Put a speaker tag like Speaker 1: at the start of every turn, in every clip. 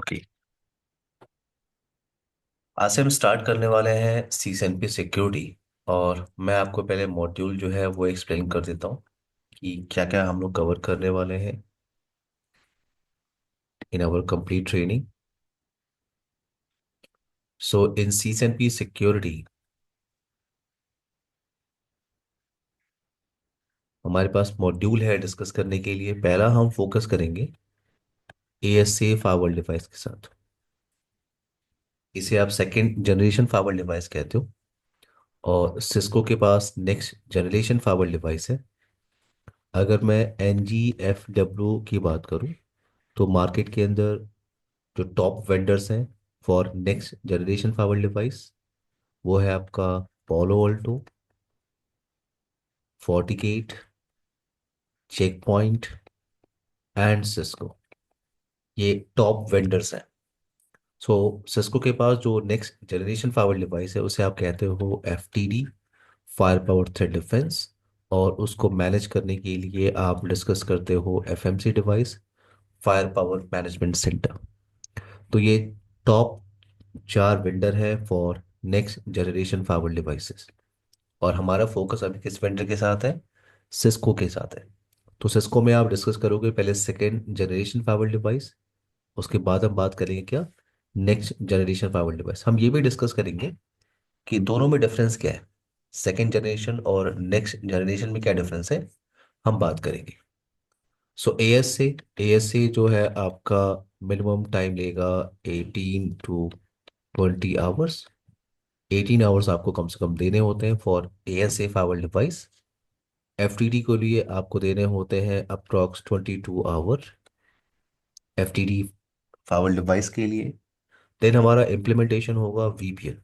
Speaker 1: Okay. आज से हम स्टार्ट करने वाले हैं सीएसएनपी सिक्योरिटी। और मैं आपको पहले मॉड्यूल जो है वो एक्सप्लेन कर देता हूँ कि क्या क्या हम लोग कवर करने वाले हैं in our complete training. So in CSNP security हमारे पास मॉड्यूल है डिस्कस करने के लिए। पहला हम फोकस करेंगे एएसए फाइवल डिवाइस के साथ। इसे आप सेकेंड जनरेशन फाइवल डिवाइस कहते हो। और सिस्को के पास नेक्स्ट जनरेशन फाइवल डिवाइस है। अगर मैं एन जी एफ डब्ल्यू की बात करूं तो मार्केट के अंदर जो टॉप वेंडर्स हैं for next generation firewall device वो है आपका Palo Alto, Fortinet, check point and Cisco. ये टॉप वेंडर्स हैं। सो सिस्को के पास जो नेक्स्ट जनरेशन फाइबर डिवाइस है उसे आप कहते हो F T D, fire power threat defence. और उसको मैनेज करने के लिए आप डिस्कस करते हो F M C device, fire power management centre. तो ये टॉप चार वेंडर है for next generation firewall devices. और हमारा फोकस अभी किस वेंडर के साथ है? सिस्को के साथ है। तो सिस्को में आप डिस्कस करोगे पहले सेकेंड जनरेशन फाइबर डिवाइस, उसके बाद हम बात करेंगे क्या नेक्स्ट जनरेशन फाइबर डिवाइस। हम ये भी डिस्कस करेंगे कि दोनों में डिफरेंस क्या है, सेकेंड जनरेशन और नेक्स्ट जनरेशन में क्या डिफरेंस है, हम बात करेंगे। सो ए एस से जो है आपका मिनिमम टाइम लेगा 18 to 20 आवर्स। 18 आवर्स आपको कम से कम देने होते हैं फॉर ए फाइबर डिवाइस। एफटीडी के लिए आपको देने होते हैं अप्रॉक्स 22 आवर एफटीडी फाइबर डिवाइस के लिए। देन हमारा इम्प्लीमेंटेशन होगा वीपीएन।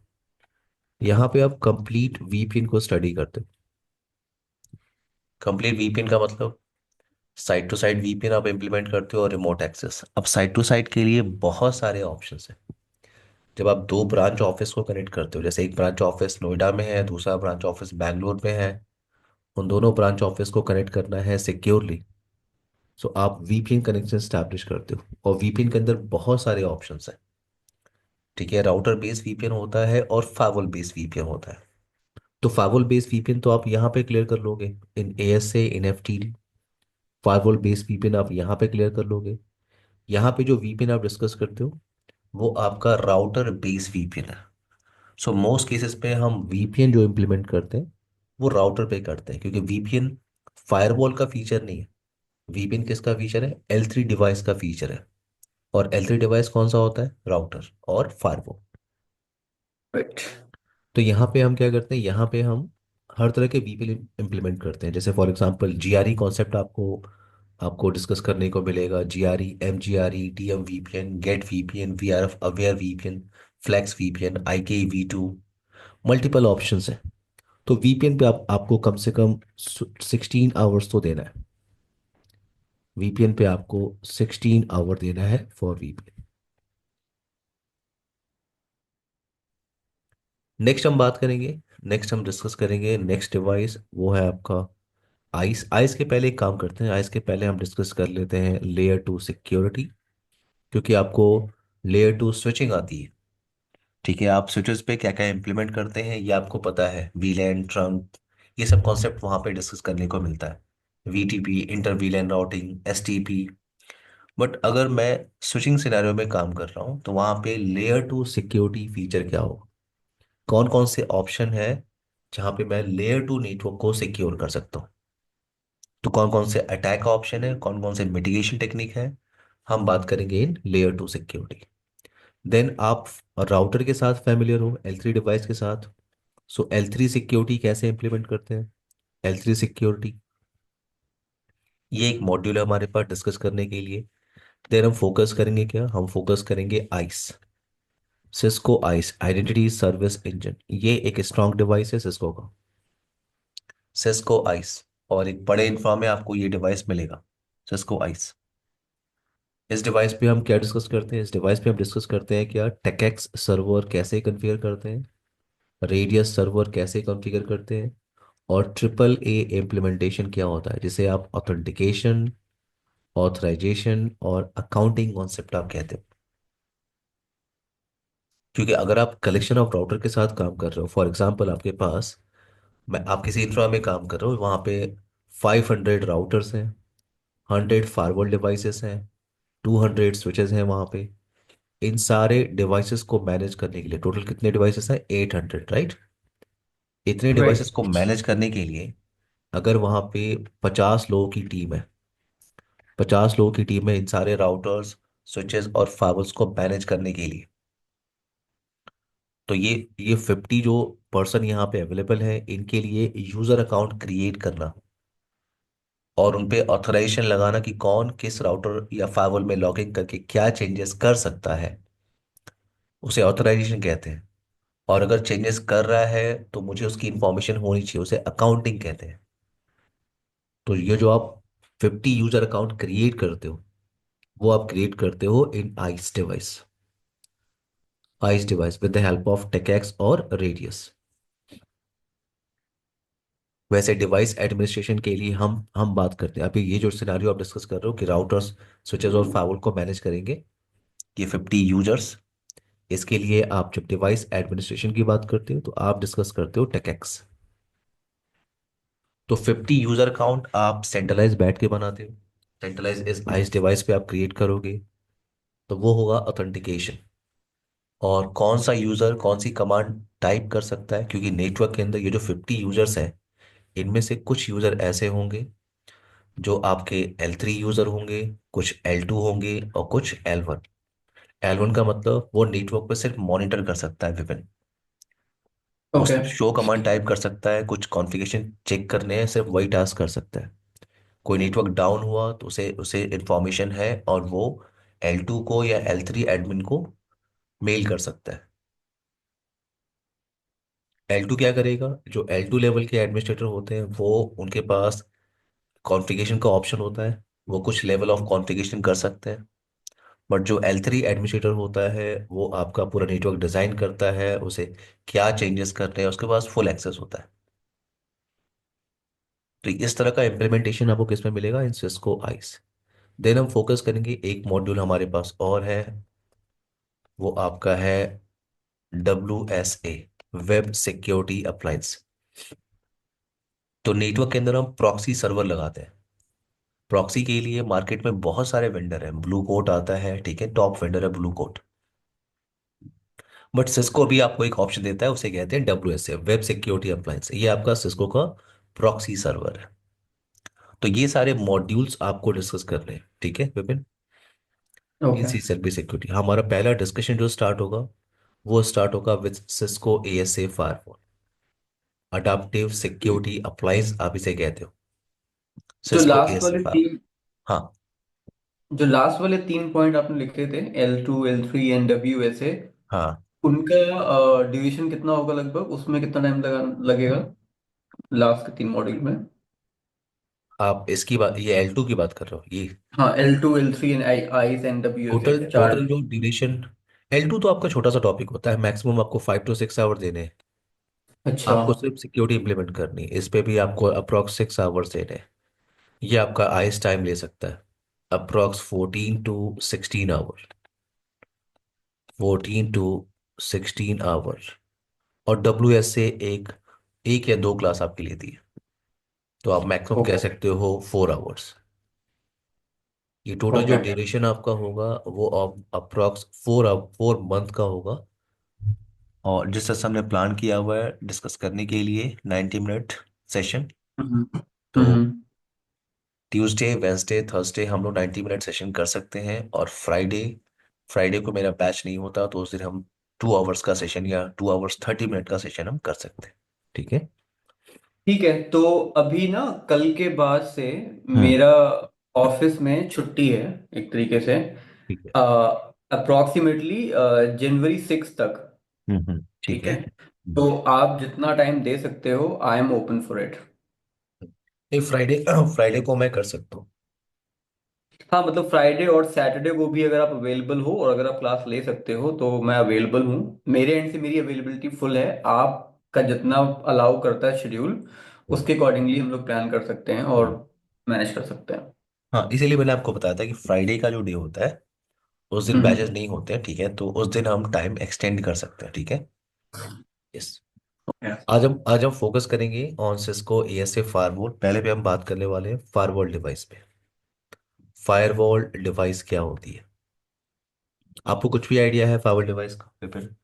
Speaker 1: यहाँ पे आप कंप्लीट वीपीएन को स्टडी करते हो। कंप्लीट वीपीएन का मतलब साइड टू साइड वीपीएन आप इम्प्लीमेंट करते हो और रिमोट एक्सेस। अब साइड टू साइड के लिए बहुत सारे ऑप्शंस हैं। जब आप दो ब्रांच ऑफिस को कनेक्ट करते हो, जैसे एक ब्रांच ऑफिस नोएडा में है, दूसरा ब्रांच ऑफिस बैंगलोर में है, उन दोनों ब्रांच ऑफिस को कनेक्ट करना है सिक्योरली। सो आप वीपीएन कनेक्शन स्टैब्लिश करते हो और वीपीएन के अंदर बहुत सारे ऑप्शंस हैं। ठीक है, राउटर बेस्ड वीपीएन होता है और फाइवल बेस्ड वीपीएन होता है। तो फाइवल बेस्ड वीपीएन तो आप यहाँ पे क्लियर कर लोगे इन एएसए इन एफटीडी। फाइवल बेस्ड वीपीएन आप यहाँ पे क्लियर कर लोगे। यहाँ पे जो वीपीएन आप डिस्कस करते हो वो आपका राउटर बेस्ड वीपीएन है। सो मोस्ट केसेस पे हम वीपीएन जो इम्प्लीमेंट करते हैं वो राउटर पे करते हैं, क्योंकि वीपीएन फायरवॉल का फीचर नहीं है। वीपीएन किसका फीचर है? L3 डिवाइस का फीचर है। और L3 डिवाइस कौन सा होता है? राउटर और फायरवॉल। राइट। तो यहाँ पे हम क्या करते हैं, यहाँ पे हम हर तरह के वीपीएन इम्प्लीमेंट करते हैं। जैसे फॉर एग्जांपल जीआरई कॉन्सेप्ट आपको आपको डिस्कस करने को मिलेगा। GRE, mGRE, DM VPN, get VPN, VRF aware VPN, flex VPN, IKV2, multiple options हैं। तो वीपीएन पे आपको कम से कम 16 आवर्स तो देना है। वीपीएन पे आपको 16 आवर देना है फॉर वीपीएन। नेक्स्ट हम बात करेंगे, नेक्स्ट हम डिस्कस करेंगे नेक्स्ट डिवाइस, वो है आपका आइस। आइस के पहले एक काम करते हैं, आइस के पहले हम डिस्कस कर लेते हैं लेयर टू सिक्योरिटी। क्योंकि आपको लेयर टू स्विचिंग आती है। ठीक है, आप स्विचेस पे क्या क्या इंप्लीमेंट करते हैं ये आपको पता है। वीलैन, ट्रंक, ये सब कॉन्सेप्ट वहाँ पे डिस्कस करने को मिलता है। VTP, inter वीलैन routing, STP. But अगर मैं स्विचिंग सिनेरियो में काम कर रहा हूँ तो वहाँ पे लेयर टू सिक्योरिटी फीचर क्या होगा, कौन कौन से ऑप्शन है जहाँ पे मैं लेयर टू नेटवर्क को सिक्योर कर सकता हूँ। तो कौन कौन से अटैक ऑप्शन है, कौन कौन से मिटिगेशन टेक्निक है, हम बात करेंगे in layer two security. Then आप राउटर के साथ फैमिलियर हो, L3 डिवाइस के साथ। सो L3 सिक्योरिटी कैसे इंप्लीमेंट करते हैं? L3 सिक्योरिटी ये एक मॉड्यूल है हमारे पास डिस्कस करने के लिए। देन हम फोकस करेंगे क्या, हम फोकस करेंगे ice. Cisco ice identity service engine, ये एक स्ट्रॉन्ग डिवाइस है सिस्को का, सिस्को आइस। और एक बड़े इन्फॉर्म में आपको ये डिवाइस मिलेगा, सिस्को आइस। इस डिवाइस पे हम क्या डिस्कस करते हैं? इस डिवाइस पे हम डिस्कस करते हैं क्या टेकेक्स सर्वर कैसे कॉन्फ़िगर करते हैं, रेडियस सर्वर कैसे कॉन्फ़िगर करते हैं, और ट्रिपल ए इम्प्लीमेंटेशन क्या होता है, जिसे आप ऑथेंटिकेशन, ऑथराइजेशन और अकाउंटिंग कॉन्सेप्ट आप कहते हो। क्योंकि अगर आप कलेक्शन ऑफ राउटर के साथ काम कर रहे हो, फॉर एग्जांपल आपके पास, मैं आप किसी इंफ्रा में काम कर रहे हो, वहाँ पे 500 राउटर्स हैं, 100 फायरवॉल डिवाइसेस हैं, 200 स्विचेस हैं वहाँ पे। इन सारे डिवाइसेस को मैनेज करने के लिए टोटल कितने डिवाइसेस हैं? 800, राइट? इतने डिवाइसेस
Speaker 2: राइट।
Speaker 1: को मैनेज करने के लिए अगर वहाँ पे 50 लोगों की टीम है, 50 लोगों की टीम है इन सारे राउटर्स, स्विचेस और फायरवॉल्स को मैनेज करने के लिए, तो ये 50 जो पर्सन यहाँ पे अवेलेबल है, इनके लिए यूजर अकाउंट क्रिएट करना और उन पे ऑथराइजेशन लगाना कि कौन किस राउटर या फायरवॉल में लॉगिन करके क्या चेंजेस कर सकता है, उसे ऑथराइजेशन कहते हैं। और अगर चेंजेस कर रहा है तो मुझे उसकी इंफॉर्मेशन होनी चाहिए, उसे अकाउंटिंग कहते हैं। तो ये जो आप 50 यूजर अकाउंट क्रिएट करते हो, वो आप क्रिएट करते हो in ISE device with the help of TACACS और रेडियस। वैसे डिवाइस एडमिनिस्ट्रेशन के लिए हम बात करते हैं अभी, ये जो सिनारियो आप डिस्कस कर रहे हो कि राउटर्स, स्विचेस और फायरवॉल को मैनेज करेंगे ये 50 यूजर्स, इसके लिए आप जब डिवाइस एडमिनिस्ट्रेशन की बात करते हो तो आप डिस्कस करते हो टेकेक्स। तो 50 यूजर अकाउंट आप सेंट्रलाइज बैठ के बनाते हो, सेंट्रलाइज इस आइस डिवाइस पे आप क्रिएट करोगे, तो वो होगा ऑथेंटिकेशन। और कौन सा यूजर कौन सी कमांड टाइप कर सकता है, क्योंकि नेटवर्क के अंदर ये जो 50 यूजर्स हैं, इनमें से कुछ यूजर ऐसे होंगे जो आपके L3 यूजर होंगे, कुछ L2 होंगे और कुछ L1। L1 का मतलब वो नेटवर्क पे सिर्फ मॉनिटर कर सकता है विपिन, वो
Speaker 2: ओके।
Speaker 1: सिर्फ शो कमांड टाइप कर सकता है, कुछ कॉन्फ़िगरेशन चेक करने हैं, सिर्फ वही टास्क कर सकता है। कोई नेटवर्क डाउन हुआ तो उसे उसे इंफॉर्मेशन है और वो L2 को या L3 एडमिन को मेल कर सकता है। L2 क्या करेगा? जो L2 लेवल के एडमिनिस्ट्रेटर होते हैं वो, उनके पास कॉन्फ़िगरेशन का ऑप्शन होता है, वो कुछ लेवल ऑफ कॉन्फ़िगरेशन कर सकते हैं। बट जो L3 एडमिनिस्ट्रेटर होता है वो आपका पूरा नेटवर्क डिजाइन करता है, उसे क्या चेंजेस करने हैं उसके पास फुल एक्सेस होता है। तो इस तरह का इम्प्लीमेंटेशन आपको किस में मिलेगा? इन सिस्को आइस। देन हम फोकस करेंगे, एक मॉड्यूल हमारे पास और है, वो आपका है WSA, वेब सिक्योरिटी अप्लायंस। तो नेटवर्क के अंदर हम प्रॉक्सी सर्वर लगाते हैं। प्रॉक्सी के लिए मार्केट में बहुत सारे वेंडर हैं, ब्लू कोट आता है, ठीक है, टॉप वेंडर है ब्लू कोट। बट सिस्को भी आपको एक ऑप्शन देता है, उसे कहते हैं WSA, वेब सिक्योरिटी अप्लायंस, ये आपका सिस्को का प्रॉक्सी सर्वर है। तो ये सारे मॉड्यूल्स आपको डिस्कस करने हैं, ठीक है Vipin. In
Speaker 2: okay.
Speaker 1: See service security हमारा पहला डिस्कशन जो स्टार्ट होगा, वो स्टार्ट होगा with Cisco ASA firewall, adaptive security appliance आप इसे कहते हो,
Speaker 2: जो
Speaker 1: सिस्को
Speaker 2: लास्ट
Speaker 1: ASA
Speaker 2: वाले
Speaker 1: फायरवॉल।
Speaker 2: तीन
Speaker 1: हाँ।
Speaker 2: जो लास्ट वाले 3 पॉइंट आपने लिखे थे, L2 L3 एंड WSA,
Speaker 1: हाँ,
Speaker 2: उनका ड्यूरेशन कितना होगा लगभग, उसमें कितना टाइम लगेगा लास्ट के 3 मॉड्यूल में?
Speaker 1: आप इसकी बात, ये L2 की बात कर रहे हो ये?
Speaker 2: हाँ, L2 L3 and eyes and WSA
Speaker 1: total
Speaker 2: चार।
Speaker 1: टोटल जो ड्यूरेशन, L2 तो आपका छोटा सा टॉपिक होता है, मैक्सिमम आपको 5 to 6 आवर देने हैं।
Speaker 2: अच्छा।
Speaker 1: आपको सिर्फ सिक्योरिटी इंप्लीमेंट करनी है, इस पे भी आपको अप्रोक्स 6 आवर्स देने हैं। ये आपका आइस टाइम ले सकता है approx 14 to 16 hour, 14 to 16 hour. और WSA एक एक या दो क्लास आपकी लेती है, तो आप मैक्सिमम कह
Speaker 2: ओके।
Speaker 1: सकते हो 4 आवर्स। ये टोटल जो
Speaker 2: ओके।
Speaker 1: ड्यूरेशन आपका होगा वो अप्रोक्स 4 मंथ का होगा। और जिस तरह से हमने प्लान किया हुआ है डिस्कस करने के लिए 90 मिनट सेशन,
Speaker 2: हम्म।
Speaker 1: तो
Speaker 2: हम्म।
Speaker 1: ट्यूसडे वेंसडे थर्सडे हम लोग 90 मिनट सेशन कर सकते हैं। और फ्राइडे, फ्राइडे को मेरा बैच नहीं होता तो उस दिन हम 2 आवर्स का सेशन या 2 आवर्स 30 मिनट का सेशन हम कर सकते हैं, ठीक है।
Speaker 2: ठीक है, तो अभी ना कल के बाद से
Speaker 1: हम्म।
Speaker 2: मेरा ऑफिस में छुट्टी है, एक तरीके से,
Speaker 1: ठीक है।
Speaker 2: अप्रोक्सीमेटली January 6 तक।
Speaker 1: ठीक
Speaker 2: ठीक
Speaker 1: है।
Speaker 2: है, तो आप जितना टाइम दे सकते हो, I am open for it.
Speaker 1: नहीं, फ्राइडे फ्राइडे को मैं कर सकता हूँ।
Speaker 2: हाँ, मतलब फ्राइडे और सैटरडे को भी अगर आप अवेलेबल हो और अगर आप क्लास ले सकते हो तो मैं अवेलेबल हूँ। मेरे एंड से मेरी अवेलेबिलिटी फुल है। आपका जितना अलाउ करता है शेड्यूल,
Speaker 1: हम्म।
Speaker 2: उसके अकॉर्डिंगली हम लोग प्लान कर सकते हैं और
Speaker 1: हम्म।
Speaker 2: मैनेज कर सकते हैं।
Speaker 1: हाँ, इसीलिए मैंने आपको बताया था कि फ्राइडे का जो डे होता है उस दिन बैचेस नहीं होते हैं, ठीक है, तो उस दिन हम टाइम एक्सटेंड कर सकते हैं, ठीक है। यस। आज हम फोकस करेंगे ऑन सिस्को एएसए फायरवॉल। पहले पे हम बात करने वाले हैं फायरवॉल डिवाइस पे। फायरवॉल डिवाइस क्या होती है? आपको कुछ भी आइडिया है फायरवॉल डिवाइस का, विपिन?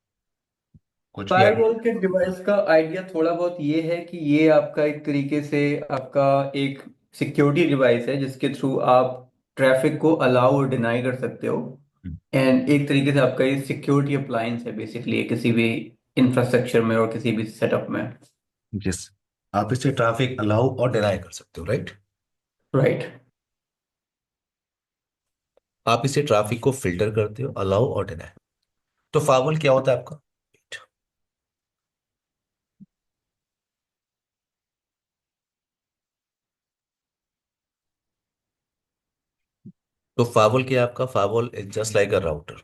Speaker 1: कुछ भी आइडिया?
Speaker 2: फायरवॉल के डिवाइस का आइडिया थोड़ा बहुत ये है कि ये आपका एक तरीके से आपका एक सिक्योरिटी डिवाइस है जिसके थ्रू आप ट्रैफिक को अलाउ और डिनाई कर सकते हो। एंड एक तरीके से आपका ये सिक्योरिटी अप्लायंस है बेसिकली किसी भी इंफ्रास्ट्रक्चर में और किसी भी सेटअप में।
Speaker 1: यस। आप इससे ट्रैफिक अलाउ और डिनाई कर सकते हो, राइट?
Speaker 2: राइट।
Speaker 1: आप इसे ट्रैफिक को फिल्टर करते हो, अलाउ और डिनाई। तो फायरवॉल क्या होता है आपका? तो फायरवॉल क्या है आपका? Firewall is just like a router.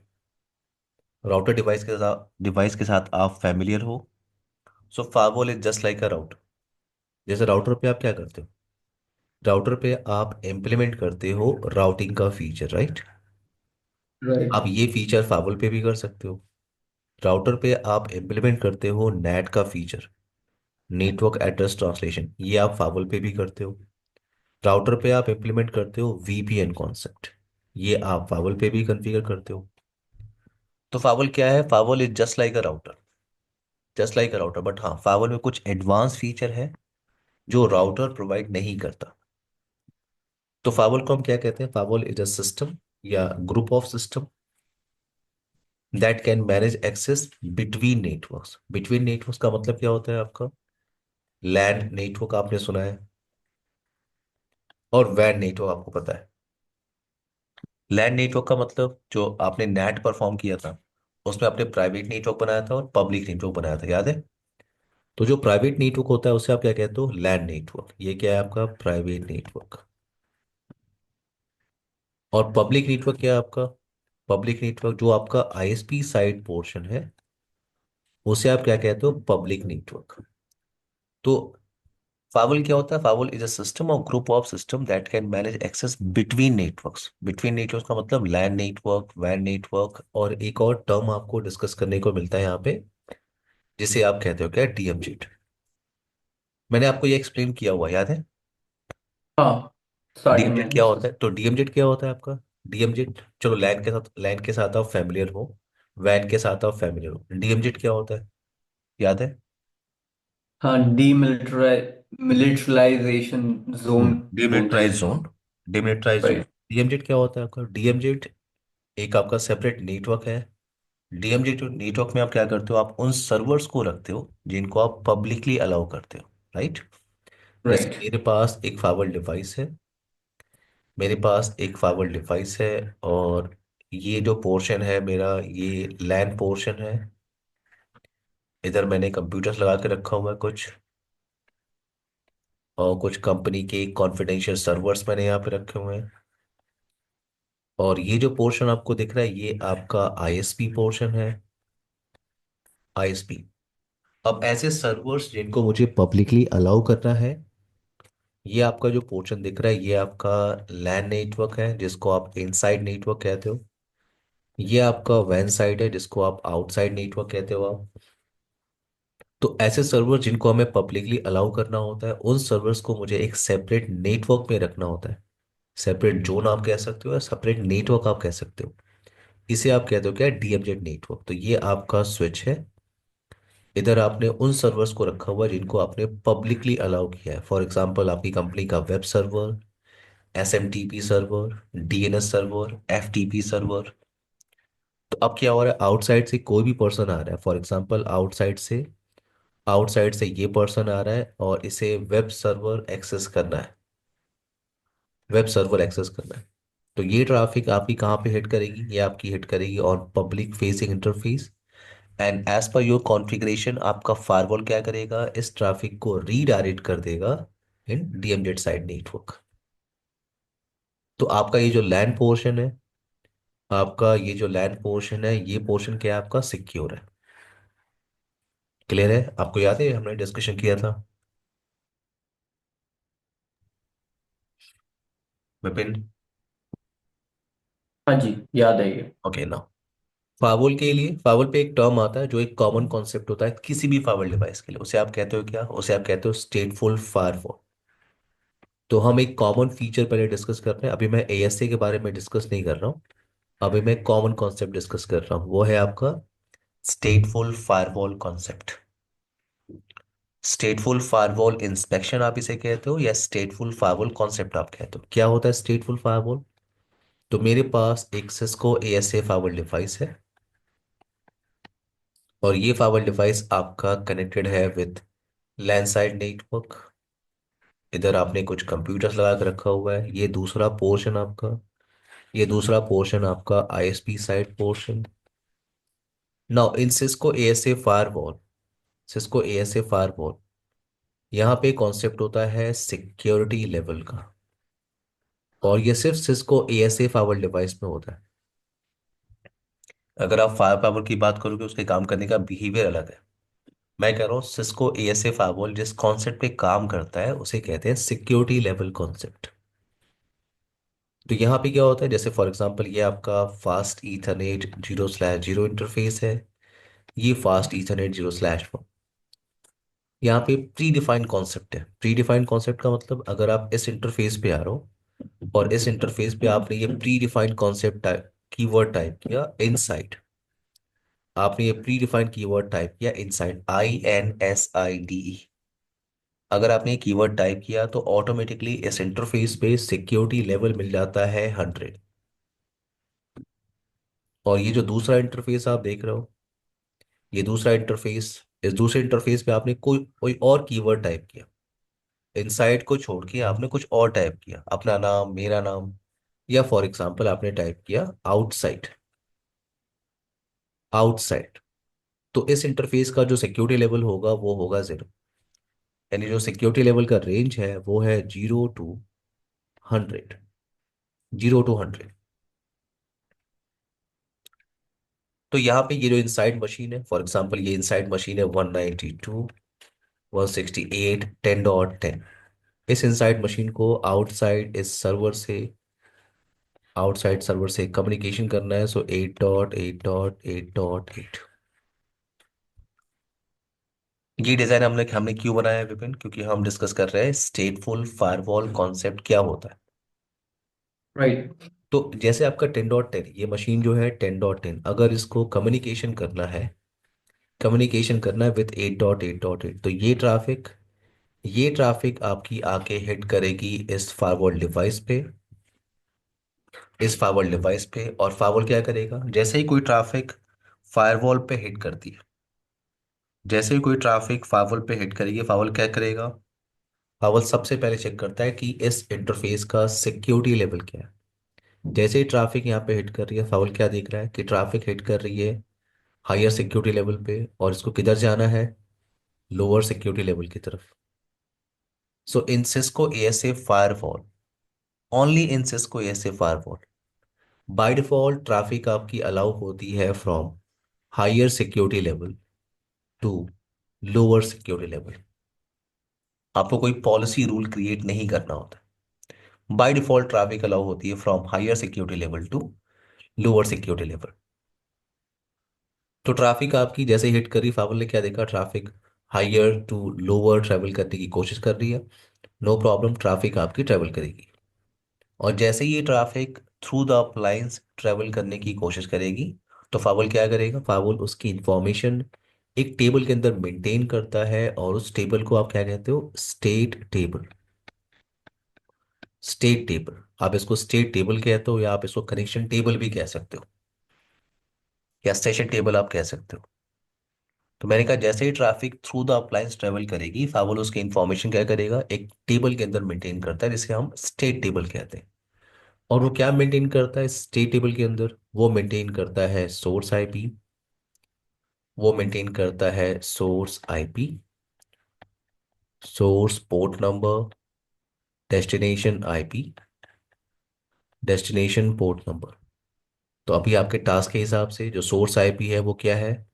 Speaker 1: Router device के साथ आप फैमिलियर हो। So firewall is just like a router. जैसे राउटर पे आप क्या करते हो? राउटर पे आप इम्प्लीमेंट करते हो राउटिंग का फीचर, राइट?
Speaker 2: राइट।
Speaker 1: आप ये फीचर फायरवॉल पे भी कर सकते हो। राउटर पे आप इम्प्लीमेंट करते हो नेट का फीचर, नेटवर्क एड्रेस ट्रांसलेशन, ये आप फायरवॉल पे भी करते हो। राउटर पे आप इम्प्लीमेंट करते हो वीपीएन कॉन्सेप्ट, ये आप फायरवॉल पे भी कॉन्फ़िगर करते हो। तो फायरवॉल क्या है? Firewall is just like a router, just like a router, but हाँ फायरवॉल में कुछ एडवांस फीचर है जो राउटर प्रोवाइड नहीं करता। तो फायरवॉल को हम क्या कहते हैं? फायरवॉल इज अ सिस्टम या group of system that can manage access between networks. Between networks का मतलब क्या होता है आपका? लैन नेटवर्क आपने सुना है, और वैन नेटवर्क आपको पता है। लैन नेटवर्क का मतलब जो आपने नेट परफॉर्म किया था, उसमें आपने प्राइवेट नेटवर्क बनाया था और पब्लिक नेटवर्क बनाया था, याद है? तो जो प्राइवेट नेटवर्क होता है उसे आप क्या कहते हो? LAN network. ये क्या है आपका? Private network. और पब्लिक नेटवर्क क्या है आपका? पब्लिक नेटवर्क जो आपका आईएसपी साइड पोर्शन है, उसे आप क्या कहते हो? Public network. तो फाइवल क्या होता है? फाइवल इज अ सिस्टम और group of system that can manage access between networks. Between networks का मतलब लैन नेटवर्क, वैन नेटवर्क, और एक और टर्म आपको डिस्कस करने को मिलता है यहाँ पे, जिसे आप कहते हो क्या? डीएमजेड। मैंने आपको ये एक्सप्लेन किया हुआ याद है?
Speaker 2: हाँ, स्टार्टिंग
Speaker 1: डीएमजेड
Speaker 2: में
Speaker 1: क्या होता
Speaker 2: डिस्कस।
Speaker 1: है? तो डीएमजेड क्या होता है आपका? डीएमजेड, चलो लैन के साथ आप फैमिलियर हो, वैन के साथ आप फैमिलियर हो, डीएमजेड क्या होता है, याद है?
Speaker 2: हाँ, मिलिट्रलाइजेशन जोन बोलते हैं
Speaker 1: डिमिलिटराइज
Speaker 2: जिसको।
Speaker 1: Zone. Demilitarise zone.
Speaker 2: Right.
Speaker 1: DMZ क्या होता है आपका? डीएमजेड एक आपका सेपरेट नेटवर्क है। डीएमजेड नेटवर्क में आप क्या करते हो? आप उन सर्वर्स को रखते हो जिनको आप पब्लिकली अलाउ करते हो, राइट? जैसे
Speaker 2: राइट।
Speaker 1: मेरे पास एक फाइबर डिवाइस है, मेरे पास एक फाइबर डिवाइस है, और ये जो पोर्शन है मेरा, ये लैन पोर्शन है। इधर मैंने कंप्यूटर्स लगा के रखा हुआ है कुछ, और कुछ कंपनी के कॉन्फिडेंशियल सर्वर्स मैंने यहाँ पे रखे हुए हैं। और ये जो पोर्शन आपको दिख रहा है, ये आपका आईएसपी पोर्शन है। आईएसपी। अब ऐसे सर्वर्स जिनको मुझे पब्लिकली अलाउ करना है, ये आपका जो पोर्शन दिख रहा है, ये आपका लैन नेटवर्क है जिसको आप इनसाइड नेटवर्क कहते हो। ये आपका वैन साइड है जिसको आप आउटसाइड नेटवर्क कहते हो आप। तो ऐसे सर्वर जिनको हमें पब्लिकली अलाउ करना होता है, उन सर्वर्स को मुझे एक सेपरेट नेटवर्क में रखना होता है। सेपरेट जोन आप कह सकते हो या सेपरेट नेटवर्क आप कह सकते हो। इसे आप कहते हो क्या? DMZ network. तो ये आपका स्विच है। इधर आपने उन सर्वर्स को रखा हुआ है जिनको आपने पब्लिकली अलाउ किया है। फॉर एग्जांपल आपकी कंपनी का web server, SMTP server, DNS server, FTP server. तो अब क्या हो रहा है? आउटसाइड से कोई भी पर्सन आ रहा है, फॉर एग्जांपल आउटसाइड से ये पर्सन आ रहा है और इसे वेब सर्वर एक्सेस करना है। तो ये ट्रैफिक आपकी कहाँ पे हिट करेगी? ये आपकी हिट करेगी on public facing interface. And as per your configuration आपका फायरवॉल क्या करेगा? इस ट्रैफिक को रीडायरेक्ट कर देगा इन डीएमजेड साइड नेटवर्क। तो आपका ये जो लैन पोर्शन है, ये पोर्शन क्या है आपका? सिक्योर है। क्लियर है? आपको याद है हमने डिस्कशन किया था विपिन?
Speaker 2: हाँ जी, याद है ये।
Speaker 1: ओके ना। फावल के लिए, फावल पे एक टर्म आता है जो एक कॉमन कॉन्सेप्ट होता है किसी भी फावल डिवाइस के लिए, उसे आप कहते हो क्या, उसे आप कहते हो स्टेटफुल फायरवॉल। तो हम एक कॉमन फीचर पहले डिस्कस कर रहे हैं, अभी मैं एएसए के बारे में डिस्कस नहीं कर रहा हूँ। अभी मैं कॉमन कॉन्सेप्ट डिस्कस कर रहा हूँ, वो है आपका स्टेटफुल फायरवॉल कॉन्सेप्ट। स्टेटफुल फायरवॉल इंस्पेक्शन आप इसे कहते हो, या स्टेटफुल फायरवॉल कॉन्सेप्ट आप कहते हो। क्या होता है स्टेटफुल फायरवॉल? तो मेरे पास एक सिस्को एएसए फायरवॉल डिवाइस है, और ये फायरवॉल डिवाइस आपका कनेक्टेड है विद लैंड साइड नेटवर्क। इधर आपने कुछ कंप्यूटर्स लगा के रखा हुआ है, ये दूसरा पोर्शन आपका, ये दूसरा पोर्शन आपका ISP side portion. Now in Cisco ASA firewall, Cisco ASA firewall, यहाँ पे कॉन्सेप्ट होता है सिक्योरिटी लेवल का, और ये सिर्फ सिस्को एएसए फायरवॉल डिवाइस में होता है। अगर आप फायर पावर की बात करोगे, उसके काम करने का बिहेवियर अलग है। मैं कह रहा हूँ सिस्को एएसए फायरवॉल जिस कॉन्सेप्ट पे काम करता है उसे कहते हैं सिक्योरिटी लेवल कॉन्सेप्ट। तो यहाँ पे क्या होता है, जैसे फॉर एग्जांपल ये आपका फास्ट ईथरनेट 0/0 इंटरफेस है, ये फास्ट ईथरनेट 0/1। यहाँ पे प्री डिफाइंड कॉन्सेप्ट है। प्री डिफाइंड कॉन्सेप्ट का मतलब, अगर आप इस इंटरफेस पे आ रहे हो और इस इंटरफेस पे आपने ये pre defined concept type keyword type किया इनसाइड, आपने ये प्री डिफाइंड कीवर्ड टाइप किया इनसाइड, INSIDE। अगर आपने ये कीवर्ड टाइप किया तो ऑटोमेटिकली इस इंटरफेस पे सिक्योरिटी लेवल मिल जाता है 100। और ये जो दूसरा इंटरफेस आप देख रहे हो, ये दूसरा इंटरफेस, इस दूसरे इंटरफेस पे आपने कोई कोई और कीवर्ड टाइप किया, इनसाइड को छोड़ के आपने कुछ और टाइप किया, अपना नाम, मेरा नाम, या फॉर एग्जांपल आपने टाइप किया आउटसाइड, आउटसाइड। तो इस इंटरफेस का जो सिक्योरिटी लेवल होगा वो होगा 0। यानी जो सिक्योरिटी लेवल का रेंज है वो है 0 to 100, 0 to 100। तो यहाँ पे ये जो इनसाइड मशीन है, फॉर एग्जांपल ये इनसाइड मशीन है 192.168.10.10। इस इनसाइड मशीन को आउटसाइड इस सर्वर से, आउटसाइड सर्वर से कम्युनिकेशन करना है, सो 8.8.8.8। ये डिजाइन हमने हमने क्यों बनाया है विपिन? क्योंकि हम डिस्कस कर रहे हैं स्टेटफुल फायरवॉल कॉन्सेप्ट क्या होता है।
Speaker 2: राइट।
Speaker 1: तो जैसे आपका 10.10, ये मशीन जो है 10.10, अगर इसको कम्युनिकेशन करना है, कम्युनिकेशन करना है विथ 8.8.8, तो ये ट्रैफिक आपकी आके हिट करेगी इस फायरवॉल डिवाइस पे, इस फायरवॉल डिवाइस पे। और फायरवॉल क्या करेगा, जैसे ही कोई ट्रैफिक फायरवॉल पे हिट करती है, जैसे ही कोई ट्रैफिक फायरवॉल पे हिट करेगी, फायरवॉल क्या करेगा, फायरवॉल सबसे पहले चेक करता है कि इस इंटरफेस का सिक्योरिटी लेवल क्या है। जैसे ही ट्रैफिक यहाँ पे हिट कर रही है, फायरवॉल क्या देख रहा है कि ट्रैफिक हिट कर रही है हायर सिक्योरिटी लेवल पे, और इसको किधर जाना है, लोअर सिक्योरिटी लेवल की तरफ। So in Cisco ASA firewall, only in Cisco ASA firewall, by default traffic आपकी अलाउ होती है from higher security level to lower security level. आपको कोई पॉलिसी रूल क्रिएट नहीं करना होता। बाय डिफॉल्ट ट्रैफिक अलाउ होती है from higher security level to lower security level. तो ट्रैफिक आपकी जैसे हिट करी, फावर ने क्या देखा, traffic higher to lower travel करने की कोशिश कर रही है, नो प्रॉब्लम, ट्रैफिक आपकी ट्रेवल करेगी। और जैसे ही ये traffic through the appliance travel करने की कोशिश करेगी, तो फावल क्या करेगा, फावल उसकी इंफॉर्मेशन एक टेबल के अंदर मेंटेन करता है, और उस टेबल को आप क्या कहते हो, स्टेट टेबल। स्टेट टेबल, आप इसको स्टेट टेबल कहते हो, या आप इसको कनेक्शन टेबल भी कह सकते हो, या सेशन टेबल आप कह सकते हो। तो मैंने कहा जैसे ही traffic through the appliance travel करेगी, फावल उसकी इंफॉर्मेशन क्या करेगा, एक टेबल के अंदर मेंटेन करता है, जिसे हम स्टेट टेबल कहते हैं। और वो क्या मेंटेन करता है स्टेट टेबल के अंदर, वो मेंटेन करता है सोर्स आईपी, वो मेंटेन करता है source IP, source port number, destination IP, destination port number. तो अभी आपके टास्क के हिसाब से जो सोर्स आईपी है वो क्या है,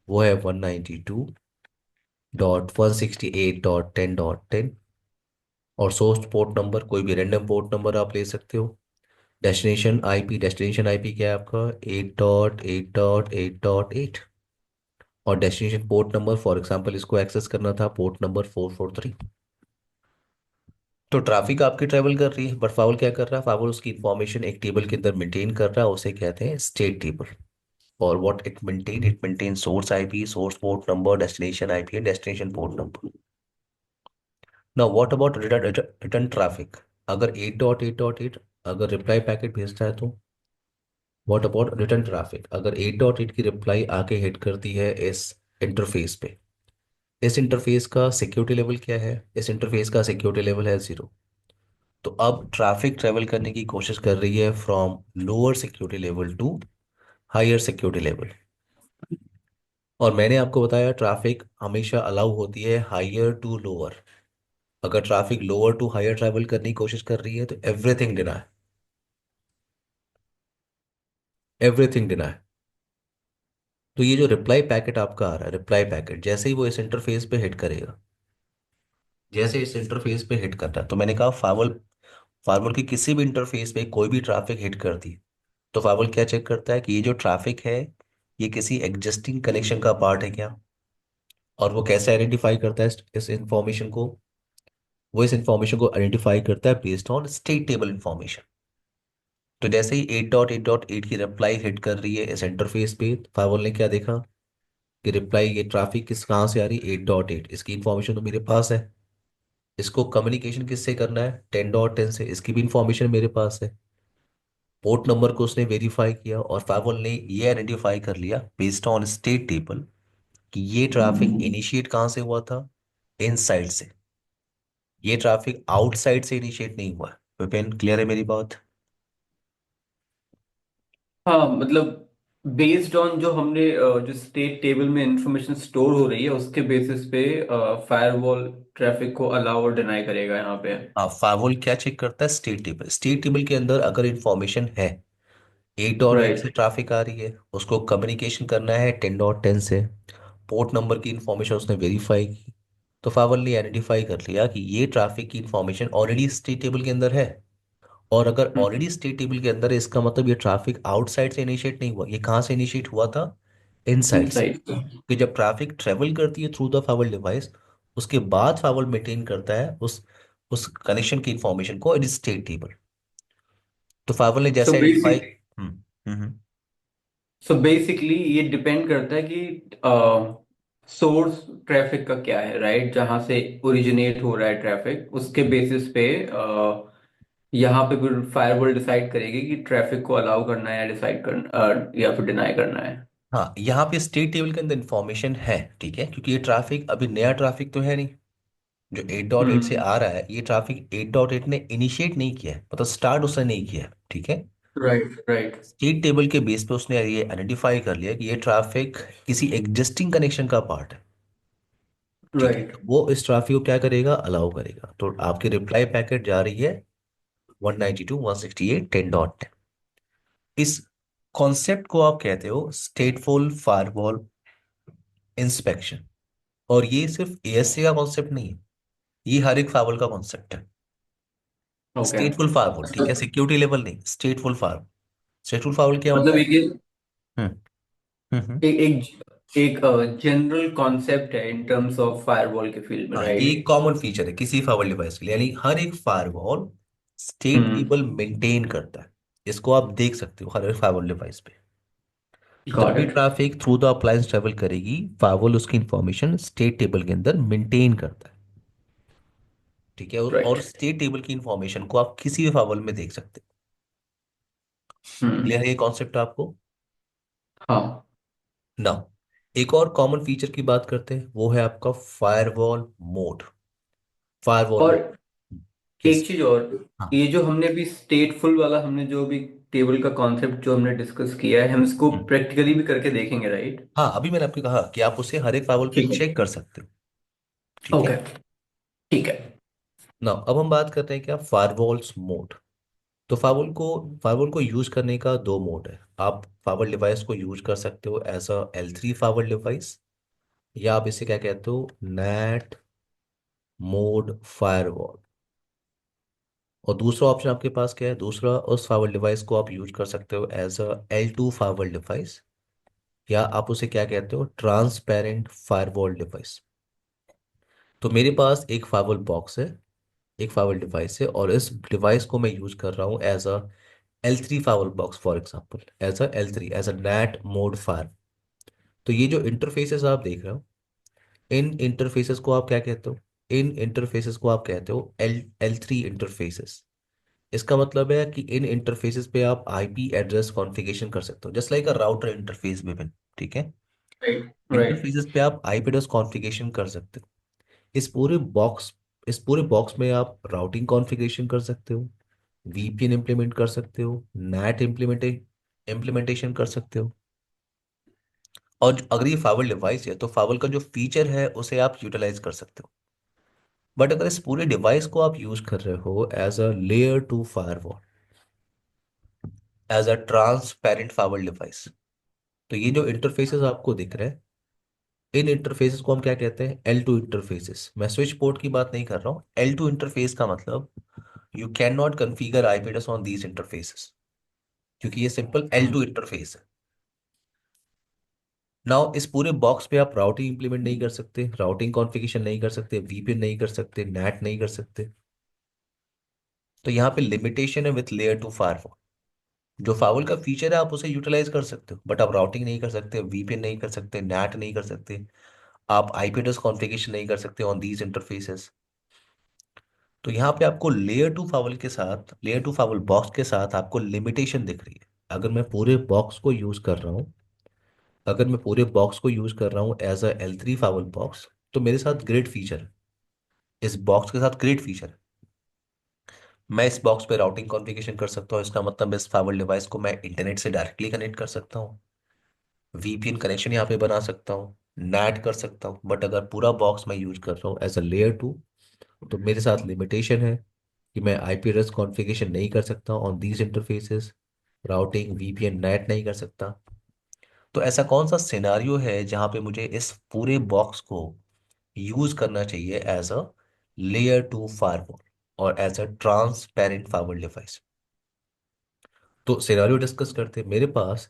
Speaker 1: वो है 192.168.10.10। और सोर्स पोर्ट नंबर कोई भी रैंडम पोर्ट नंबर आप ले सकते हो, डेस्टिनेशन आईपी क्या है आपका? 8.8.8.8। और destination port number, for example इसको एक्सेस करना था पोर्ट नंबर 443। तो ट्रैफिक आपकी ट्रेवल कर रही है, बट फाउल क्या कर रहा है? फाउल उसकी इंफॉर्मेशन एक टेबल के अंदर मेंटेन कर रहा है, उसे कहते हैं स्टेट टेबल। और what it maintain source IP, source port number, destination IP and destination port number. Now what about return traffic? अगर 8.8.8 अगर रिप्लाई पैकेट भेजता है तो व्हाट अबाउट रिटर्न ट्रैफिक? अगर 8.8 की रिप्लाई आके हिट करती है इस इंटरफेस पे, इस इंटरफेस का सिक्योरिटी लेवल क्या है? इस इंटरफेस का सिक्योरिटी लेवल है 0। तो अब ट्रैफिक ट्रेवल करने की कोशिश कर रही है from lower security level to higher security level. और मैंने आपको बताया ट्रैफिक हमेशा अलाउ होती है हायर टू लोअर। अगर traffic lower to higher travel करने की कोशिश कर रही है तो एवरीथिंग डिनाय, एवरीथिंग डिनाय। तो ये जो रिप्लाई पैकेट आपका आ रहा है, रिप्लाई पैकेट जैसे ही वो इस इंटरफेस पे हिट करेगा, जैसे इस इंटरफेस पे हिट करता है, तो मैंने कहा फावल, फार्मर की किसी भी इंटरफेस पे कोई भी ट्रैफिक हिट करती है तो फार्मर क्या चेक करता है कि ये जो ट्रैफिक है ये किसी एग्जिस्टिंग कनेक्शन का पार्ट है क्या। और वो कैसे आइडेंटिफाई करता है इस इंफॉर्मेशन को? वो इस इंफॉर्मेशन को आइडेंटिफाई करता है based on state table information. तो जैसे ही 8.8.8 की रिप्लाई हिट कर रही है इस इंटरफेस पे, फाइवल ने क्या देखा कि रिप्लाई, ये ट्रैफिक किस कहाँ से आ रही है? 8.8, इसकी इंफॉर्मेशन तो मेरे पास है। इसको कम्युनिकेशन किससे करना है? 10.10 से, इसकी भी इंफॉर्मेशन मेरे पास है। पोर्ट नंबर को उसने वेरीफाई किया और फाइवल ने ये आइडेंटिफाई कर लिया बेस्ड ऑन स्टेट टेबल कि ये ट्रैफिक इनिशिएट कहाँ से हुआ था? इनसाइड से। ये ट्रैफिक आउटसाइड से इनिशिएट नहीं हुआ। विपिन, क्लियर है मेरी बात?
Speaker 2: हाँ मतलब बेस्ड ऑन जो हमने जो स्टेट टेबल में इंफॉर्मेशन स्टोर हो रही है उसके बेसिस पे फायरवॉल ट्रैफिक को अलाउ और डिनाई करेगा यहाँ पे।
Speaker 1: हाँ, फाइवल क्या चेक करता है? State table. स्टेट टेबल के अंदर अगर इंफॉर्मेशन है 8.8 से
Speaker 2: राइट।
Speaker 1: ट्रैफिक आ रही है, उसको कम्युनिकेशन करना है 10.10 से, पोर्ट नंबर की इंफॉर्मेशन उसने वेरीफाई की, तो फाइवल ने आइडेंटिफाई कर लिया कि ये ट्रैफिक की इंफॉर्मेशन ऑलरेडी स्टेट टेबल के अंदर है। और अगर ऑलरेडी स्टेट टेबल के अंदर है, इसका मतलब ये ट्रैफिक आउटसाइड से इनिशिएट नहीं हुआ, ये कहाँ से इनिशिएट हुआ था? इनसाइड से।
Speaker 2: इनसाइड।
Speaker 1: कि जब ट्रैफिक ट्रेवल करती है थ्रू द फाइवल डिवाइस, उसके बाद फाइवल मेंटेन करता है उस कनेक्शन की इंफॉर्मेशन को इन स्टेट टेबल। तो फाइवल ने
Speaker 2: सो
Speaker 1: जैसे आइडेंटिफाई।
Speaker 2: बेसिक
Speaker 1: हम्म।
Speaker 2: सो बेसिकली ये डिपेंड करता है कि सोर्स ट्रैफिक का क्या है, राइट, जहां से ओरिजिनेट हो रहा है ट्रैफिक उसके बेसिस पे यहाँ पे फिर फायरवॉल डिसाइड करेगी कि ट्रैफिक को अलाउ करना है या डिसाइड करना या फिर डिनाई करना है।
Speaker 1: हाँ, यहाँ पे स्टेट टेबल के अंदर इंफॉर्मेशन है, ठीक है, क्योंकि ये ट्रैफिक अभी नया ट्रैफिक तो है नहीं। जो 8.8 से
Speaker 2: हम्म।
Speaker 1: आ रहा है ये ट्रैफिक 8.8 ने इनिशिएट नहीं किया है, मतलब स्टार्ट उसने नहीं किया है, ठीक है।
Speaker 2: राइट राइट
Speaker 1: स्टेट टेबल के बेस पे उसने ये आइडेंटिफाई कर लिया कि ये ट्रैफिक किसी एग्जिस्टिंग कनेक्शन का पार्ट है, ठीक है।
Speaker 2: राइट।
Speaker 1: तो वो इस ट्रैफिक को क्या करेगा? अलाउ करेगा। तो आपकी रिप्लाई पैकेट जा रही है 192.168.10.10। इस कॉन्सेप्ट को आप कहते हो स्टेटफुल फायरवॉल इंस्पेक्शन। और ये सिर्फ एएससी का कॉन्सेप्ट नहीं है, ये हर एक फायरवॉल का कॉन्सेप्ट है।
Speaker 2: ओके।
Speaker 1: स्टेटफुल फायरवॉल, ठीक है, सिक्योरिटी लेवल नहीं, स्टेटफुल फायरवॉल। स्टेटफुल फायरवॉल क्या होता
Speaker 2: मतलब
Speaker 1: है?
Speaker 2: ये
Speaker 1: हम्म। हम्म।
Speaker 2: एक जनरल कॉन्सेप्ट है इन टर्म्स ऑफ फायरवॉल के फील्ड में,
Speaker 1: हाँ, ये एक
Speaker 2: राइट।
Speaker 1: कॉमन फीचर है किसी फायरवॉल डिवाइस के लिए, यानी हर एक फायरवॉल स्टेट
Speaker 2: हम्म।
Speaker 1: टेबल मेंटेन करता है। इसको आप देख सकते हो हर एक फायरवॉल डिवाइस पे। जब
Speaker 2: गॉट
Speaker 1: भी
Speaker 2: it.
Speaker 1: Traffic through the appliance travel करेगी, फायरवॉल उसकी इंफॉर्मेशन स्टेट टेबल के अंदर मेंटेन करता है, ठीक है।
Speaker 2: राइट।
Speaker 1: और स्टेट टेबल की इंफॉर्मेशन को आप किसी भी फायरवॉल में देख सकते हो। क्लियर
Speaker 2: हम्म।
Speaker 1: है ये कॉन्सेप्ट आपको?
Speaker 2: हाँ।
Speaker 1: ना, एक और कॉमन फीचर की बात करते हैं, वो है आपका फायरवॉल मोड। फायरवॉल
Speaker 2: और
Speaker 1: मोड। यस।
Speaker 2: एक चीज और,
Speaker 1: हाँ।
Speaker 2: ये जो हमने अभी स्टेटफुल वाला हमने जो भी टेबल का कॉन्सेप्ट जो हमने डिस्कस किया है हम इसको
Speaker 1: हम्म।
Speaker 2: प्रैक्टिकली भी करके देखेंगे, राइट।
Speaker 1: हाँ, अभी मैंने आपको कहा कि आप उसे हर एक फायरवॉल पे
Speaker 2: ठीक है।
Speaker 1: चेक कर सकते हो, ठीक है।
Speaker 2: ओके। ठीक है।
Speaker 1: ना, अब हम बात करते हैं क्या फायरवॉल्स मोड। तो फायरवॉल को यूज करने का दो मोड है। आप फायरवॉल डिवाइस को यूज कर सकते हो as a L3 firewall device, या आप इसे क्या कहते हो, नेट मोड फायरवॉल। और दूसरा ऑप्शन आपके पास क्या है? दूसरा, उस फाइवर डिवाइस को आप यूज कर सकते हो एज अ L2 फाइवर डिवाइस, या आप उसे क्या कहते हो, ट्रांसपेरेंट फायरवॉल डिवाइस। तो मेरे पास एक फाइवर बॉक्स है, एक फाइवर डिवाइस है, और इस डिवाइस को मैं यूज कर रहा हूँ as a L3 firewall box, for example as a L3, as a net mode fire. तो ये जो इंटरफेसेस आप देख रहे हो, इन इंटरफेसेस को आप क्या कहते हो? इन इंटरफेसेस को आप कहते हो L3 इंटरफेसेस। इसका मतलब है कि इन इंटरफेसेस पे आप आईपी एड्रेस कॉन्फ़िगरेशन कर सकते हो, just like a router interface विभिन्न, ठीक है।
Speaker 2: राइट। राइट।
Speaker 1: इंटरफेसेस पे आप आईपी एड्रेस कॉन्फ़िगरेशन कर सकते हो। इस पूरे बॉक्स इस पूरे बॉक्स में आप राउटिंग कॉन्फ़िगरेशन कर सकते हो, वीपीएन इंप्लीमेंट कर सकते हो, नैट इम्प्लीमेंटेशन कर सकते हो। और अगर ये फाइवर डिवाइस है तो फाइवर का जो फीचर है उसे आप यूटिलाइज कर सकते हो। बट अगर इस पूरे डिवाइस को आप यूज कर रहे हो as a layer two firewall, as a transparent firewall device, तो ये जो इंटरफेसेस आपको दिख रहे हैं, इन इंटरफेसेस को हम क्या कहते हैं? L2 interfaces. मैं स्विच पोर्ट की बात नहीं कर रहा हूँ। L2 इंटरफेस का मतलब you can not configure IP address on these interfaces, क्योंकि ये सिंपल L2 इंटरफेस है। नाउ इस पूरे बॉक्स पे आप राउटिंग इंप्लीमेंट नहीं कर सकते, राउटिंग कॉन्फ़िगरेशन नहीं कर सकते, वीपीएन नहीं कर सकते, नैट नहीं कर सकते। तो यहाँ पे लिमिटेशन है विथ लेयर टू फायरवॉल। जो फायरवॉल का फीचर है आप उसे यूटिलाइज कर सकते हो, बट आप राउटिंग नहीं कर सकते, वीपीएन नहीं कर सकते, नैट नहीं कर सकते, आप आईपी एड्रेस कॉन्फ़िगरेशन नहीं कर सकते ऑन दीज इंटरफेसेस। तो यहाँ पे आपको लेयर टू फाइवल के साथ, लेयर टू फाइवल बॉक्स के साथ आपको लिमिटेशन दिख रही है। अगर मैं पूरे बॉक्स को यूज कर रहा हूँ अगर मैं पूरे बॉक्स को यूज कर रहा हूँ एज अ L3 फाइवल बॉक्स, तो मेरे साथ ग्रेट फीचर है, इस बॉक्स के साथ ग्रेट फीचर है। मैं इस बॉक्स पे राउटिंग कॉन्फ़िगरेशन कर सकता हूँ, इसका मतलब इस फाइवल डिवाइस को मैं इंटरनेट से डायरेक्टली कनेक्ट कर सकता हूँ, वीपीएन कनेक्शन यहाँ पे बना सकता हूँ, नैट कर सकता हूँ। बट अगर पूरा बॉक्स मैं यूज कर रहा हूँ एज अ लेयर टू, तो मेरे साथ लिमिटेशन है कि मैं आईपी एड्रेस कॉन्फ़िगरेशन नहीं कर सकता on these interfaces, routing VPN net नहीं कर सकता। तो ऐसा कौन सा सिनेरियो है जहां पे मुझे इस पूरे बॉक्स को यूज करना चाहिए as a layer two firewall और as a transparent firewall device? तो सिनेरियो डिस्कस करते हैं। मेरे पास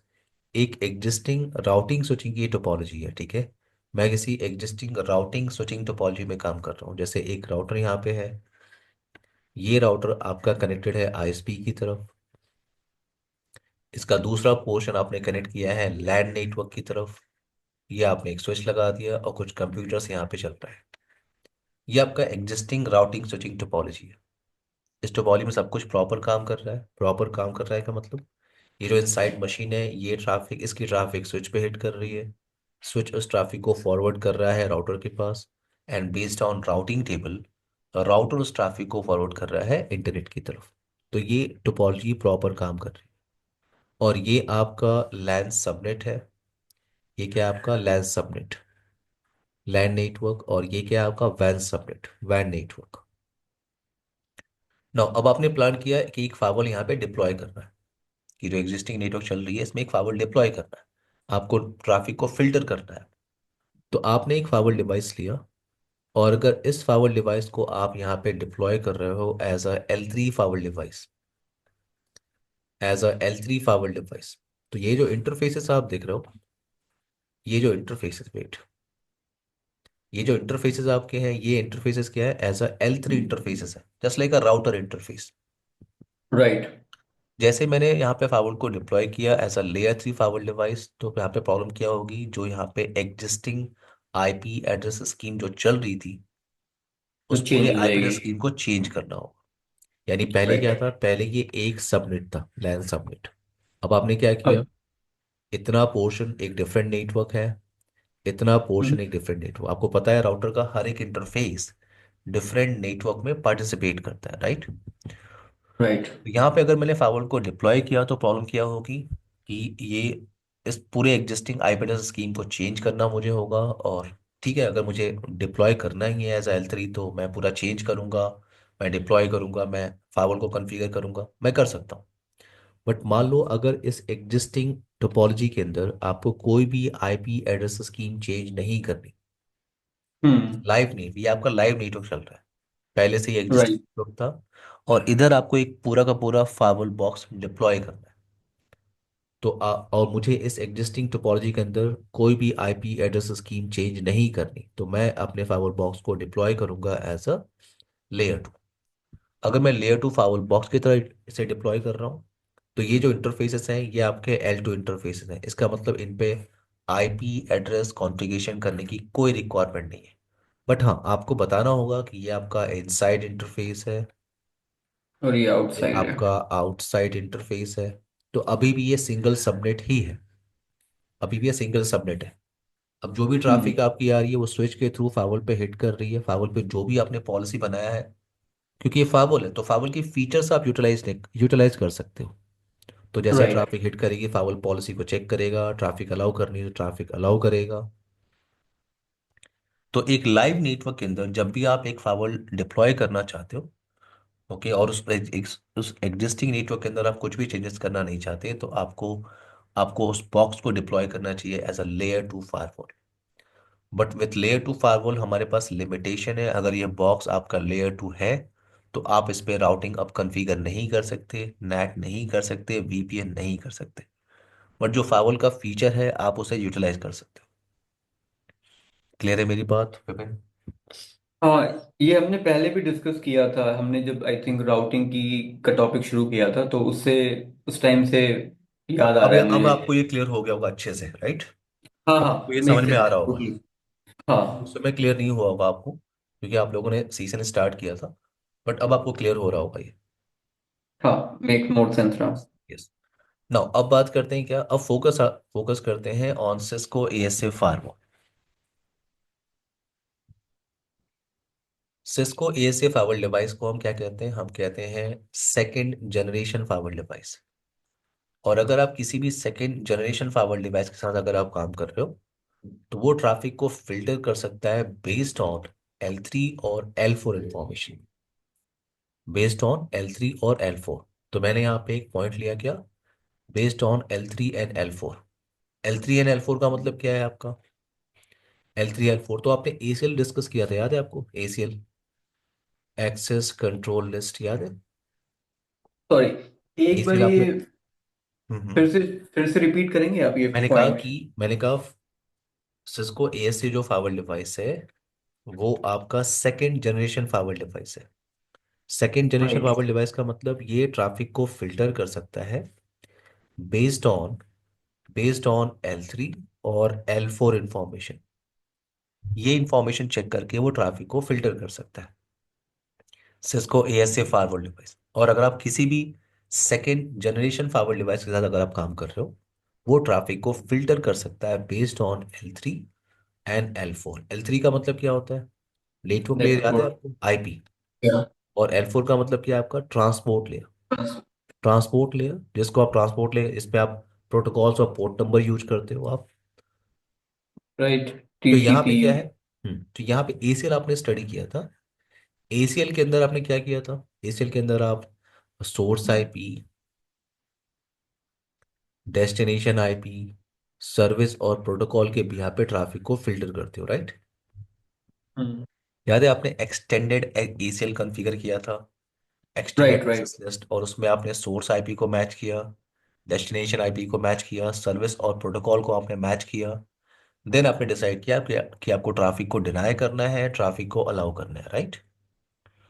Speaker 1: एक एग्जिस्टिंग राउटिंग स्विचिंग की टोपोलॉजी है, ठीक है। मैं किसी एग्जिस्टिंग राउटिंग स्विचिंग टोपोलॉजी में काम कर रहा हूँ। जैसे एक राउटर यहाँ पे है, ये राउटर आपका कनेक्टेड है आईएसपी की तरफ, इसका दूसरा पोर्शन आपने कनेक्ट किया है लैन नेटवर्क की तरफ, ये आपने एक स्विच लगा दिया और कुछ कंप्यूटर्स यहाँ पे चल रहा है। ये आपका एग्जिस्टिंग राउटिंग स्विचिंग टोपोलॉजी है। इस टोपोलॉजी में सब कुछ प्रॉपर काम कर रहा है। प्रॉपर काम कर रहा है का मतलब, ये जो इनसाइड मशीन है, ये ट्रैफिक, इसकी ट्रैफिक स्विच पे हिट कर रही है, स्विच उस ट्रैफिक को फॉरवर्ड कर रहा है राउटर के पास, and based on routing table router उस ट्रैफिक को फॉरवर्ड कर रहा है इंटरनेट की तरफ। तो ये टोपोलॉजी प्रॉपर काम कर रही है। और ये आपका लैन सबनेट है, ये क्या है आपका लैन सबनेट, लैन नेटवर्क। और ये क्या है आपका van subnet, van network. Now अब आपने प्लान किया है कि एक फाइबर यहाँ पे डिप्लॉय करना है, कि जो एग्जिस्टिंग नेटवर्क चल रही है इसमें एक फाइबर डिप्लॉय करना है, आपको ट्रैफिक को फिल्टर करना है। तो आपने एक फाइबर डिवाइस लिया, और अगर इस फाइबर डिवाइस को आप यहाँ पे डिप्लॉय कर रहे हो as a L3 firewall device, as a L3 firewall device, तो ये जो इंटरफेसेस आप देख रहे हो, ये जो इंटरफेसेस, वेट, ये जो इंटरफेसेस आपके हैं, ये इंटरफेसेस क्या है? एज अ L3 इंटरफेसेस है, just like a router interface.
Speaker 2: Right.
Speaker 1: जैसे मैंने यहाँ पे फाइबर को डिप्लॉय किया as a layer 3 firewall device, तो यहाँ पे प्रॉब्लम क्या होगी? जो यहाँ पे एग्जिस्टिंग आईपी एड्रेस स्कीम जो चल रही थी,
Speaker 2: वो
Speaker 1: उस पूरे
Speaker 2: चेंज हो
Speaker 1: आईपी एड्रेस
Speaker 2: जाएगी।
Speaker 1: स्कीम को चेंज करना होगा। यानी पहले क्या
Speaker 2: राइट।
Speaker 1: था? पहले ये एक सबनेट था, लैन सबनेट। अब आपने क्या किया?
Speaker 2: अब।
Speaker 1: इतना पोर्शन एक डिफरेंट नेटवर्क है, इतना
Speaker 2: हम्म।
Speaker 1: पोर्शन एक डिफरेंट नेटवर्क। आपको पता है राउटर का हर एक इंटरफेस डिफरेंट नेटवर्क में पार्टिसिपेट करता है, राइट।
Speaker 2: राइट।
Speaker 1: यहाँ पे अगर मैंने फाइबर को डिप्लॉय किया तो प्रॉब्लम क्या होगी कि ये इस पूरे एग्जिस्टिंग आईपी एड्रेस स्कीम को चेंज करना मुझे होगा। और ठीक है, अगर मुझे डिप्लॉय करना ही है एज L3, तो मैं पूरा चेंज करूंगा, मैं डिप्लॉय करूंगा, मैं फाइबर को कॉन्फ़िगर करूंगा, मैं कर सकता हूँ। बट मान लो अगर इस एग्जिस्टिंग टोपोलॉजी के अंदर आपको कोई भी आईपी एड्रेस स्कीम चेंज नहीं करनी,
Speaker 2: हम्म।
Speaker 1: लाइव नहीं, ये आपका लाइव नेटवर्क चल रहा है, पहले से ही एग्जिस्टिंग
Speaker 2: राइट।
Speaker 1: नेटवर्क था, और इधर आपको एक पूरा का पूरा फायरवॉल बॉक्स डिप्लॉय करना है। तो और मुझे इस एग्जिस्टिंग टोपोलॉजी के अंदर कोई भी आईपी एड्रेस स्कीम चेंज नहीं करनी, तो मैं अपने फायरवॉल बॉक्स को डिप्लॉय करूंगा एज अ लेयर 2। अगर मैं लेयर 2 फायरवॉल बॉक्स की तरह इसे डिप्लॉय कर रहा हूँ, तो ये जो इंटरफेसेस हैं ये आपके L2 इंटरफेसेस हैं। इसका मतलब इन पे आईपी एड्रेस कॉन्फ़िगरेशन करने की कोई रिक्वायरमेंट नहीं है। बट हाँ, आपको बताना होगा कि ये आपका इनसाइड इंटरफेस है,
Speaker 2: और ये
Speaker 1: ये
Speaker 2: आउटसाइड है।
Speaker 1: आपका आउटसाइड इंटरफेस है। तो अभी भी ये सिंगल सबनेट ही है, अभी भी ये सिंगल सबनेट है। अब जो भी
Speaker 2: हम्म।
Speaker 1: ट्रैफिक आपकी आ रही है वो स्विच के थ्रू फाइवल पे हिट कर रही है, फाइवल पे जो भी आपने पॉलिसी बनाया है। क्योंकि ये फाइवल है तो फाइवल की फीचर्स आप यूटिलाइज कर सकते हो। तो जैसे
Speaker 2: राइट।
Speaker 1: ट्रैफिक हिट करेगी फाइवल पॉलिसी को चेक करेगा, ट्रैफिक अलाउ करनी है तो ट्रैफिक अलाउ करेगा। तो एक लाइव नेटवर्क के अंदर जब भी आप एक फाइवल डिप्लॉय करना चाहते हो, ओके, और उस एग्जिस्टिंग नेटवर्क के अंदर आप कुछ भी चेंजेस करना नहीं चाहते, तो आपको आपको उस बॉक्स को डिप्लॉय करना चाहिए as a layer 2 firewall. But with layer 2 firewall हमारे पास लिमिटेशन है। अगर ये बॉक्स आपका लेयर 2 है तो आप इस पे राउटिंग अब कॉन्फ़िगर नहीं कर सकते, नैट नहीं कर सकते, वीपीएन नहीं कर सकते। बट जो फायरवॉल का फीचर है आप उसे यूटिलाइज कर सकते हो। क्लियर है मेरी बात विपिन?
Speaker 2: हाँ, ये हमने पहले भी डिस्कस किया था, हमने जब आई थिंक राउटिंग की का टॉपिक शुरू किया था, तो उससे उस टाइम से याद आ
Speaker 1: अब
Speaker 2: रहा है
Speaker 1: अब
Speaker 2: मुझे।
Speaker 1: आपको ये क्लियर हो गया होगा अच्छे से, राइट?
Speaker 2: हाँ
Speaker 1: अब आपको
Speaker 2: हाँ,
Speaker 1: ये समझ
Speaker 2: मेक
Speaker 1: में आ
Speaker 2: सेंस
Speaker 1: रहा होगा।
Speaker 2: टोटली। हाँ।
Speaker 1: उस समय क्लियर नहीं हुआ होगा आपको क्योंकि आप लोगों ने सीजन स्टार्ट किया था, बट अब आपको क्लियर हो रहा होगा ये।
Speaker 2: हाँ, मेक मोर सेंस रहा।
Speaker 1: यस। नाउ अब बात करते हैं क्या, अब फोकस करते हैं on Cisco ASA firewall. Cisco ASA firewall device को हम क्या कहते हैं, हम कहते हैं सेकंड जनरेशन फायरवॉल डिवाइस। और अगर आप किसी भी सेकंड जनरेशन फायरवॉल डिवाइस के साथ अगर आप काम कर रहे हो, तो वो ट्रैफिक को फिल्टर कर सकता है बेस्ड ऑन L3 और L4 information, based on L3 और L4। तो मैंने यहाँ पे एक पॉइंट लिया क्या, based on L3 and L4। L3 and L4 का मतलब क्या है आपका? L3 L4 तो आपने ACL डिस्कस किया था, याद है आपको? ACL, एक्सेस कंट्रोल लिस्ट, याद है?
Speaker 2: सॉरी, एक बार
Speaker 1: ACL
Speaker 2: ये
Speaker 1: आपने
Speaker 2: फिर से फिर से रिपीट करेंगे आप ये पॉइंट?
Speaker 1: मैंने कहा सिस्को ASA जो फाइबर डिवाइस है वो आपका सेकेंड जनरेशन फाइबर डिवाइस है। Second generation
Speaker 2: right.
Speaker 1: Fibre device का मतलब ये ट्रैफिक को फिल्टर कर सकता है बेस्ड ऑन L3 और L4 इंफॉर्मेशन। ये इंफॉर्मेशन चेक करके वो ट्रैफिक को फिल्टर कर सकता है, सिस्को ASA फायरवॉल डिवाइस। और अगर आप किसी भी सेकेंड जनरेशन फायरवॉल डिवाइस के साथ अगर आप काम कर रहे हो, वो ट्रैफिक को फिल्टर कर सकता है based on L3 and L4। L3 का मतलब क्या होता है? नेटवर्क लेयर, याद है
Speaker 2: नेटवर्क।
Speaker 1: आपको? आईपी। और L4 का मतलब क्या है आपका? Transport layer. ट्रांसपोर्ट लेयर, जिसको आप ट्रांसपोर्ट लेयर, इस पे आप प्रोटोकॉल्स और पोर्ट नंबर यूज करते हो आप।
Speaker 2: राइट।
Speaker 1: तो यहाँ पे
Speaker 2: टीसीपी।
Speaker 1: क्या है, तो यहाँ पे ACL आपने स्टडी किया था। ACL के अंदर आपने क्या किया था? ACL के अंदर आप source IP, destination IP, service और प्रोटोकॉल के बिहार पे ट्रैफिक को फिल्टर करते हो, राइट?
Speaker 2: हम्म।
Speaker 1: याद है आपने एक्सटेंडेड ACL कॉन्फ़िगर किया था, extended
Speaker 2: right right.
Speaker 1: Access list, और उसमें आपने सोर्स आईपी को मैच किया, डेस्टिनेशन आईपी को मैच किया, सर्विस और प्रोटोकॉल को आपने मैच किया। देन आपने डिसाइड किया कि आपको ट्रैफिक को डिनाई करना है, ट्रैफिक को अलाउ करना है, राइट?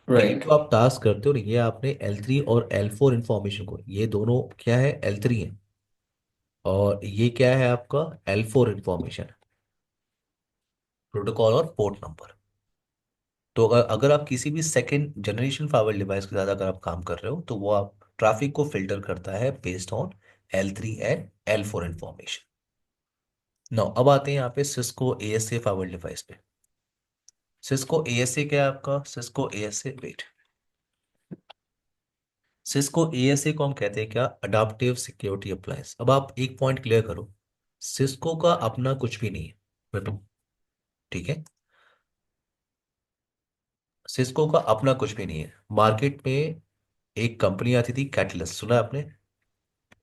Speaker 1: तो ये
Speaker 2: राइट।
Speaker 1: जो आप टास्क करते हो ना, ये आपने L3 और L4 इंफॉर्मेशन को, ये दोनों क्या है, L3 है, और ये क्या है आपका? L4 इंफॉर्मेशन, प्रोटोकॉल और पोर्ट नंबर। तो अगर आप किसी भी सेकेंड जनरेशन फाइबर डिवाइस के साथ अगर आप काम कर रहे हो, तो वो आप ट्रैफिक को फिल्टर करता है based on L3 and L4 information. Now अब आते हैं यहाँ पे सिस्को ASA फाइबर डिवाइस पे। सिस्को ASA क्या है आपका? Cisco ASA, wait, Cisco ASA को हम कहते हैं क्या? Adaptive security appliance. अब आप एक पॉइंट क्लियर करो, सिस्को का अपना कुछ भी नहीं है, बिल्कुल, ठीक है? सिस्को का अपना कुछ भी नहीं है। मार्केट में एक कंपनी आती थी कैटलिस्ट, सुना है आपने?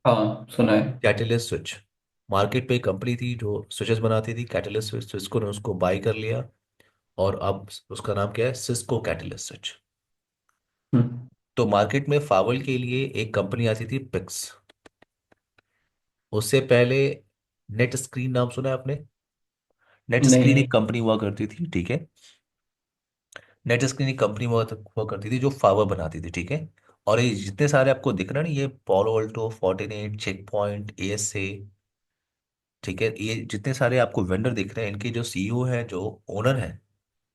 Speaker 2: हाँ, सुना है।
Speaker 1: कैटलिस्ट स्विच, मार्केट पे एक कंपनी थी जो स्विचेस बनाती थी, कैटलिस्ट स्विच। सिस्को ने उसको बाय कर लिया और अब उसका नाम क्या है? Cisco catalyst switch.
Speaker 2: हम्म,
Speaker 1: तो मार्केट में फावल के लिए एक कंपनी आती थी पिक्स। उससे पहले नेट स्क्रीन नाम सुना है आपने? नेट स्क्रीन
Speaker 2: नहीं।
Speaker 1: एक कंपनी हुआ करती थी, ठीक है। नेट स्क्रीन एक कंपनी हुआ करती थी जो फावर बनाती थी, ठीक है। और ये जितने सारे आपको दिख रहे हैं ना, ये Palo Alto, Fortinet, check point, ASA, ठीक है, ये जितने सारे आपको वेंडर दिख रहे हैं, इनके जो सीईओ है, जो ओनर है,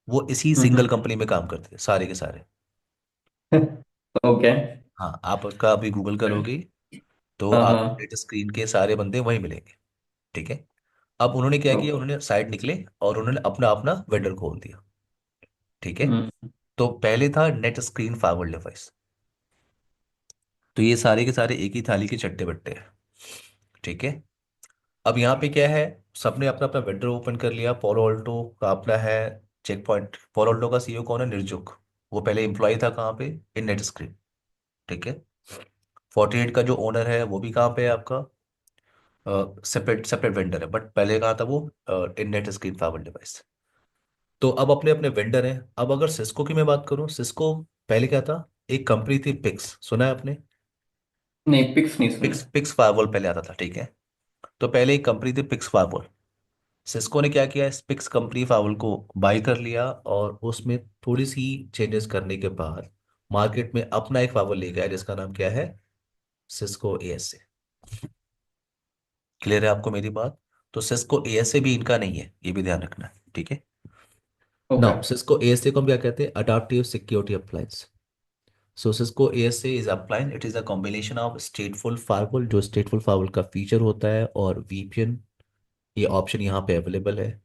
Speaker 1: वो इसी सिंगल
Speaker 2: हम्म।
Speaker 1: कंपनी में काम करते हैं, सारे के सारे।
Speaker 2: ओके।
Speaker 1: हाँ, आप उसका अभी गूगल करोगे तो
Speaker 2: हाँ
Speaker 1: आप
Speaker 2: हाँ।
Speaker 1: नेट स्क्रीन के सारे बंदे वहीं मिलेंगे, ठीक है। अब उन्होंने क्या किया,
Speaker 2: ओके।
Speaker 1: उन्होंने साइड निकले और उन्होंने अपना अपना वेंडर खोल दिया, ठीक है।
Speaker 2: हम्म।
Speaker 1: तो पहले था नेट स्क्रीन फाइबर डिवाइस। तो ये सारे के सारे एक ही थाली के चट्टे बट्टे हैं, ठीक है। अब यहाँ पे क्या है, सबने अपना अपना वेंडर ओपन कर लिया। पोलो ऑल्टो का अपना है चेक पॉइंट। पोलो ऑल्टो का सीईओ कौन है? निर्जुक। वो पहले एम्प्लॉय था कहाँ पे? इन नेट स्क्रीन, ठीक है। 48 का जो ओनर है वो भी कहाँ पे है आपका? सेपरेट सेपरेट वेंडर है, बट पहले कहाँ था वो? इन नेट स्क्रीन फाइबर डिवाइस। तो अब अपने अपने वेंडर हैं। अब अगर सिस्को की मैं बात करूं, सिस्को पहले क्या था? एक कंपनी थी पिक्स, सुना है आपने?
Speaker 2: नहीं, पिक्स नहीं सुना।
Speaker 1: पिक्स पिक्स फायरवॉल पहले आता था, ठीक है। तो पहले एक कंपनी थी पिक्स फायरवॉल। सिस्को ने क्या किया, इस पिक्स कंपनी फायरवॉल को बाय कर लिया और उसमें थोड़ी सी चेंजेस करने के बाद मार्केट में अपना एक फायरवॉल ले गया, जिसका नाम क्या है? Cisco ASA. क्लियर है आपको मेरी बात? तो सिस्को एएसए भी इनका नहीं है, ये भी ध्यान रखना है, ठीक है।
Speaker 2: ओके।
Speaker 1: नाउ सिस्को एएसए को हम क्या कहते हैं? Adaptive security appliance. So Cisco ASA is appliance, it is a combination of स्टेटफुल firewall, जो स्टेटफुल फायरवॉल का फीचर होता है, और वीपीएन, ये ऑप्शन यहाँ पे अवेलेबल है।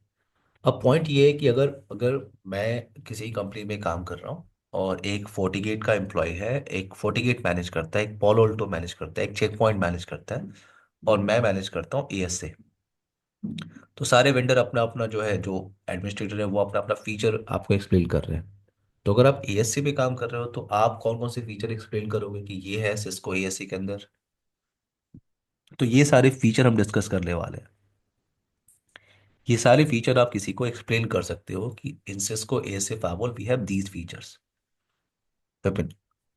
Speaker 1: अब पॉइंट ये है कि अगर अगर मैं किसी कंपनी में काम कर रहा हूँ और एक फोर्टीगेट का एम्प्लॉय है, एक फोर्टीगेट मैनेज करता है, एक पॉलो अल्टो मैनेज करता है, एक चेक पॉइंट मैनेज करता है, और मैं मैनेज करता हूँ एएसए। तो सारे वेंडर अपना अपना जो है, जो एडमिनिस्ट्रेटर है, वो अपना अपना फीचर आपको एक्सप्लेन कर रहे हैं। तो अगर आप एएससी पे काम कर रहे हो तो आप कौन कौन से फीचर एक्सप्लेन करोगे कि ये है सिस्को एएससी के अंदर? तो ये सारे फीचर हम डिस्कस करने वाले हैं। ये सारे फीचर आप किसी को एक्सप्लेन कर सकते हो कि in Cisco ASA firewall we have these features. Vipin,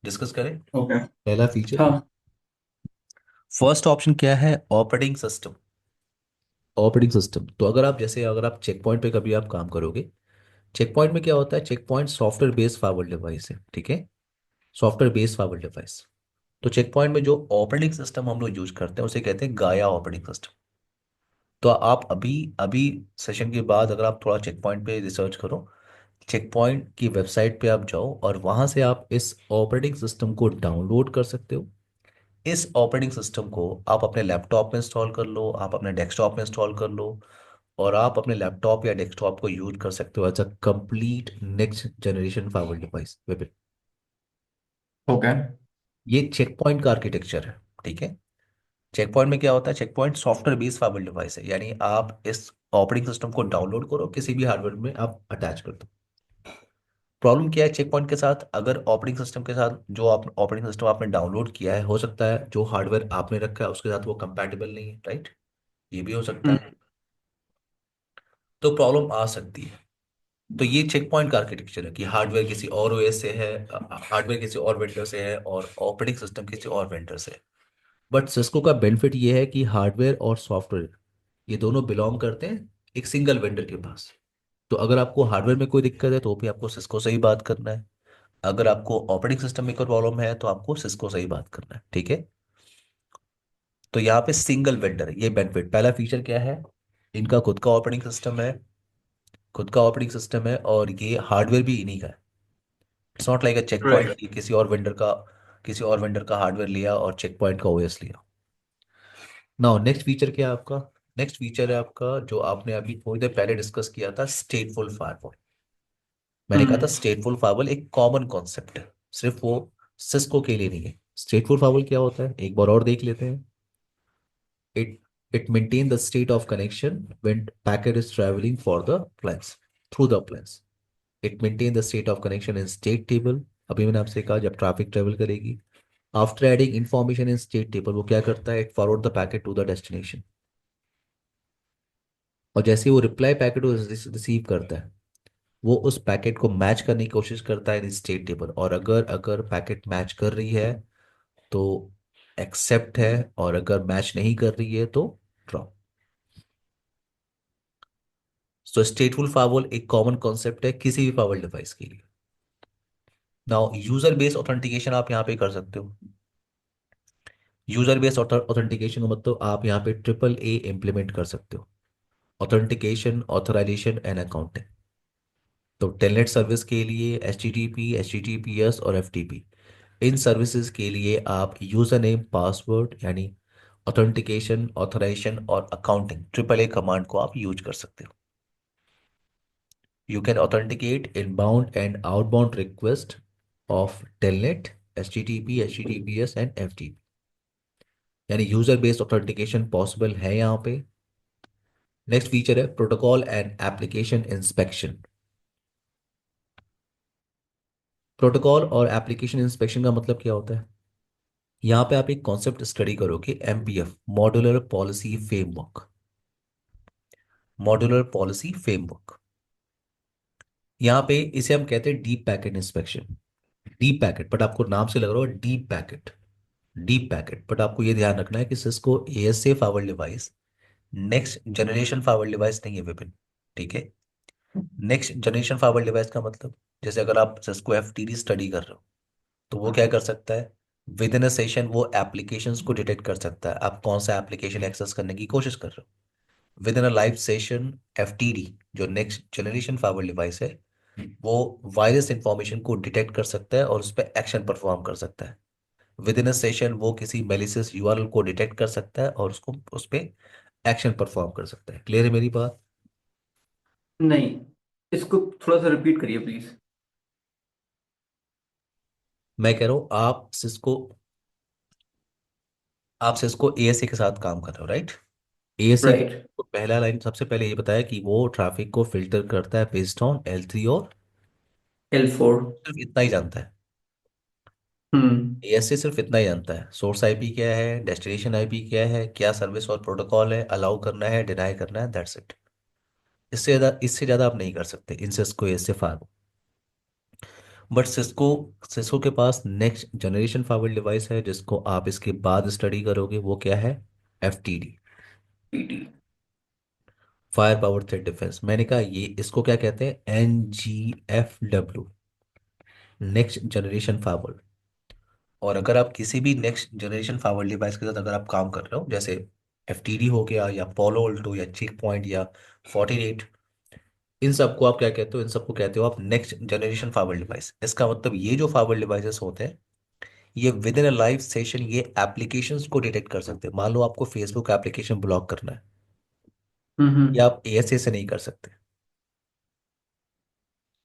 Speaker 1: discuss करें।
Speaker 2: ओके।
Speaker 1: पहला फीचर,
Speaker 2: हाँ।
Speaker 1: फर्स्ट ऑप्शन क्या है? Operating system. ऑपरेटिंग सिस्टम, तो अगर आप जैसे अगर आप चेक पॉइंट पे कभी आप काम करोगे, चेक पॉइंट में क्या होता है? Check point software based firewall device है, ठीक है। Software based firewall device. तो चेक पॉइंट में जो ऑपरेटिंग सिस्टम हम लोग यूज करते हैं उसे कहते हैं गाया ऑपरेटिंग सिस्टम। तो आप अभी अभी सेशन के बाद अगर आप थोड़ा चेक पॉइंट पे रिसर्च करो, चेक पॉइंट की वेबसाइट पे आप जाओ और वहां से आप इस ऑपरेटिंग सिस्टम को डाउनलोड कर सकते हो। इस ऑपरेटिंग सिस्टम को आप अपने लैपटॉप में इंस्टॉल कर लो, आप अपने डेस्कटॉप में इंस्टॉल कर लो, और आप अपने लैपटॉप या डेस्कटॉप को यूज कर सकते हो as a complete next generation firewall device.
Speaker 2: Okay.
Speaker 1: ये चेक पॉइंट का आर्किटेक्चर है, ठीक है। चेक पॉइंट में क्या होता है? Check point software based firewall device है, यानी आप इस ऑपरेटिंग सिस्टम को डाउनलोड करो, किसी भी हार्डवेयर में आप अटैच कर दो। प्रॉब्लम क्या है चेक पॉइंट के साथ? अगर ऑपरेटिंग सिस्टम के साथ जो आप ऑपरेटिंग सिस्टम आपने डाउनलोड किया है, हो सकता है जो हार्डवेयर आपने रखा है उसके साथ वो कंपैटिबल नहीं है, राइट? ये भी हो सकता है।
Speaker 2: हम्म।
Speaker 1: तो प्रॉब्लम आ सकती है। तो ये चेक पॉइंट का आर्किटेक्चर है कि हार्डवेयर किसी और ओएस से है, हार्डवेयर किसी और वेंडर से है, और ऑपरेटिंग सिस्टम किसी और वेंडर से है। बट सिस्को का बेनिफिट ये है कि हार्डवेयर और सॉफ्टवेयर ये दोनों बिलोंग करते हैं एक सिंगल वेंडर के पास। तो अगर आपको हार्डवेयर में कोई दिक्कत है तो भी आपको सिस्को से ही बात करना है। अगर आपको ऑपरेटिंग सिस्टम में कोई प्रॉब्लम है तो आपको सिस्को से ही बात करना है, ठीक है। तो यहाँ पे सिंगल वेंडर है, ये बेनिफिट। पहला फीचर क्या है? इनका खुद का ऑपरेटिंग सिस्टम है, खुद का ऑपरेटिंग सिस्टम है, और ये हार्डवेयर भी इन्हीं का है। It's not like a Check Point
Speaker 2: right.
Speaker 1: कि किसी और वेंडर का हार्डवेयर लिया और चेक पॉइंट का ओएस लिया। नाउ नेक्स्ट फीचर क्या है आपका? नेक्स्ट फीचर है आपका जो आपने अभी थोड़ी देर पहले डिस्कस किया था, स्टेटफुल फायरवॉल। मैंने कहा था
Speaker 2: हम्म।
Speaker 1: स्टेटफुल फायरवॉल एक कॉमन कॉन्सेप्ट है, सिर्फ वो सिस्को के लिए नहीं है। स्टेटफुल फायरवॉल क्या होता है एक बार और देख लेते हैं। It it maintain the state of connection when packet is travelling for the planes, through the planes. It maintain the state of connection in state table. अभी मैंने आपसे कहा जब ट्रैफिक ट्रेवल करेगी, after adding information in state table, वो क्या करता है? It forward the packet to the destination. और जैसे ही वो रिप्लाई पैकेट रिसीव करता है, वो उस पैकेट को मैच करने की कोशिश करता है इन स्टेट टेबल, और अगर अगर पैकेट मैच कर रही है तो एक्सेप्ट है, और अगर मैच नहीं कर रही है तो ड्रॉप। सो स्टेटफुल फाइवल एक कॉमन कॉन्सेप्ट है किसी भी फाइवल डिवाइस के लिए। नाउ यूजर बेस्ड ऑथेंटिकेशन आप यहाँ पे कर सकते हो। यूजर बेस्ड ऑथेंटिकेशन का मतलब आप यहाँ पे ट्रिपल ए इम्प्लीमेंट कर सकते हो। Authentication, authorization and accounting. तो टेलनेट सर्विस के लिए H T T P, H T T P S और एफ टी पी, इन सर्विसेज के लिए आप यूजर नेम, पासवर्ड यानी ऑथेंटिकेशन, ऑथराइजेशन और अकाउंटिंग ट्रिपल ए कमांड को आप यूज कर सकते हो। You can authenticate inbound and outbound request of telnet, H T T P, H T T P S and F T P, यानी user based authentication possible है यहाँ पे। Next feature है protocol and application inspection. Protocol और application inspection का मतलब क्या होता है? यहाँ पे आप एक कॉन्सेप्ट स्टडी करोगे, MPF, modular policy framework. Modular policy framework, यहाँ पे इसे हम कहते हैं deep packet inspection. Deep packet, but आपको नाम से लग रहा है deep packet, deep packet, but आपको ये ध्यान रखना है कि Cisco ASA fibre device next generation firewall device नहीं है विपिन। ठीक है? नेक्स्ट जनरेशन फाइबर डिवाइस का मतलब, जैसे अगर आप सिस्को एफटीडी स्टडी कर रहे हो तो वो क्या कर सकता है, विद इन अ सेशन वो एप्लीकेशंस को डिटेक्ट कर सकता है आप कौन सा एप्लीकेशन एक्सेस करने की कोशिश कर रहे हो। Within a live session FTD जो नेक्स्ट जनरेशन फाइबर डिवाइस है, वो वायरस इंफॉर्मेशन को डिटेक्ट कर सकता है और उस पर एक्शन परफॉर्म कर सकता है। विद इन अ सेशन वो किसी मेलिशियस यूआरएल को डिटेक्ट कर सकता है और उसको उस पर एक्शन परफॉर्म कर सकता है। क्लियर है मेरी बात?
Speaker 2: नहीं, इसको थोड़ा सा रिपीट करिए प्लीज।
Speaker 1: मैं कह रहा हूँ आप सिस्को एएसए के साथ काम कर रहे हो, राइट? एएसए के
Speaker 2: राइट।
Speaker 1: तो पहला लाइन सबसे पहले ये बताया कि वो ट्रैफिक को फिल्टर करता है बेस्ड ऑन L3 और
Speaker 2: L4।
Speaker 1: सिर्फ इतना ही जानता है।
Speaker 2: हम्म।
Speaker 1: एएसए सिर्फ इतना ही जानता है, सोर्स आईपी क्या है, डेस्टिनेशन आईपी क्या है, क्या सर्विस और प्रोटोकॉल है, अलाउ करना है, डिनाई करना है, दैट्स इट। इससे ज्यादा आप नहीं कर सकते in Cisco ASA firewall. But Cisco Cisco के पास नेक्स्ट जनरेशन फाइबर डिवाइस है जिसको आप इसके बाद स्टडी करोगे, वो क्या है? FTD,
Speaker 2: PT.
Speaker 1: Fire power threat defence. मैंने कहा ये इसको क्या कहते हैं, NGFW, नेक्स्ट जनरेशन फाइबर। और अगर आप किसी भी नेक्स्ट जनरेशन फाइबर डिवाइस के साथ अगर आप काम कर रहे हो, जैसे एफटीडी हो गया या पोलो अल्टो या चेक पॉइंट या 48, इन सबको आप क्या कहते हो? इन सबको कहते हो आप नेक्स्ट जनरेशन फाइबर डिवाइस। इसका मतलब ये जो फाइबर डिवाइसेस होते हैं, ये with in a live session ये एप्लीकेशंस को डिटेक्ट कर सकते हैं। मान लो आपको फेसबुक एप्लीकेशन ब्लॉक करना है, ये
Speaker 2: हम्म।
Speaker 1: आप एएसए से नहीं कर सकते।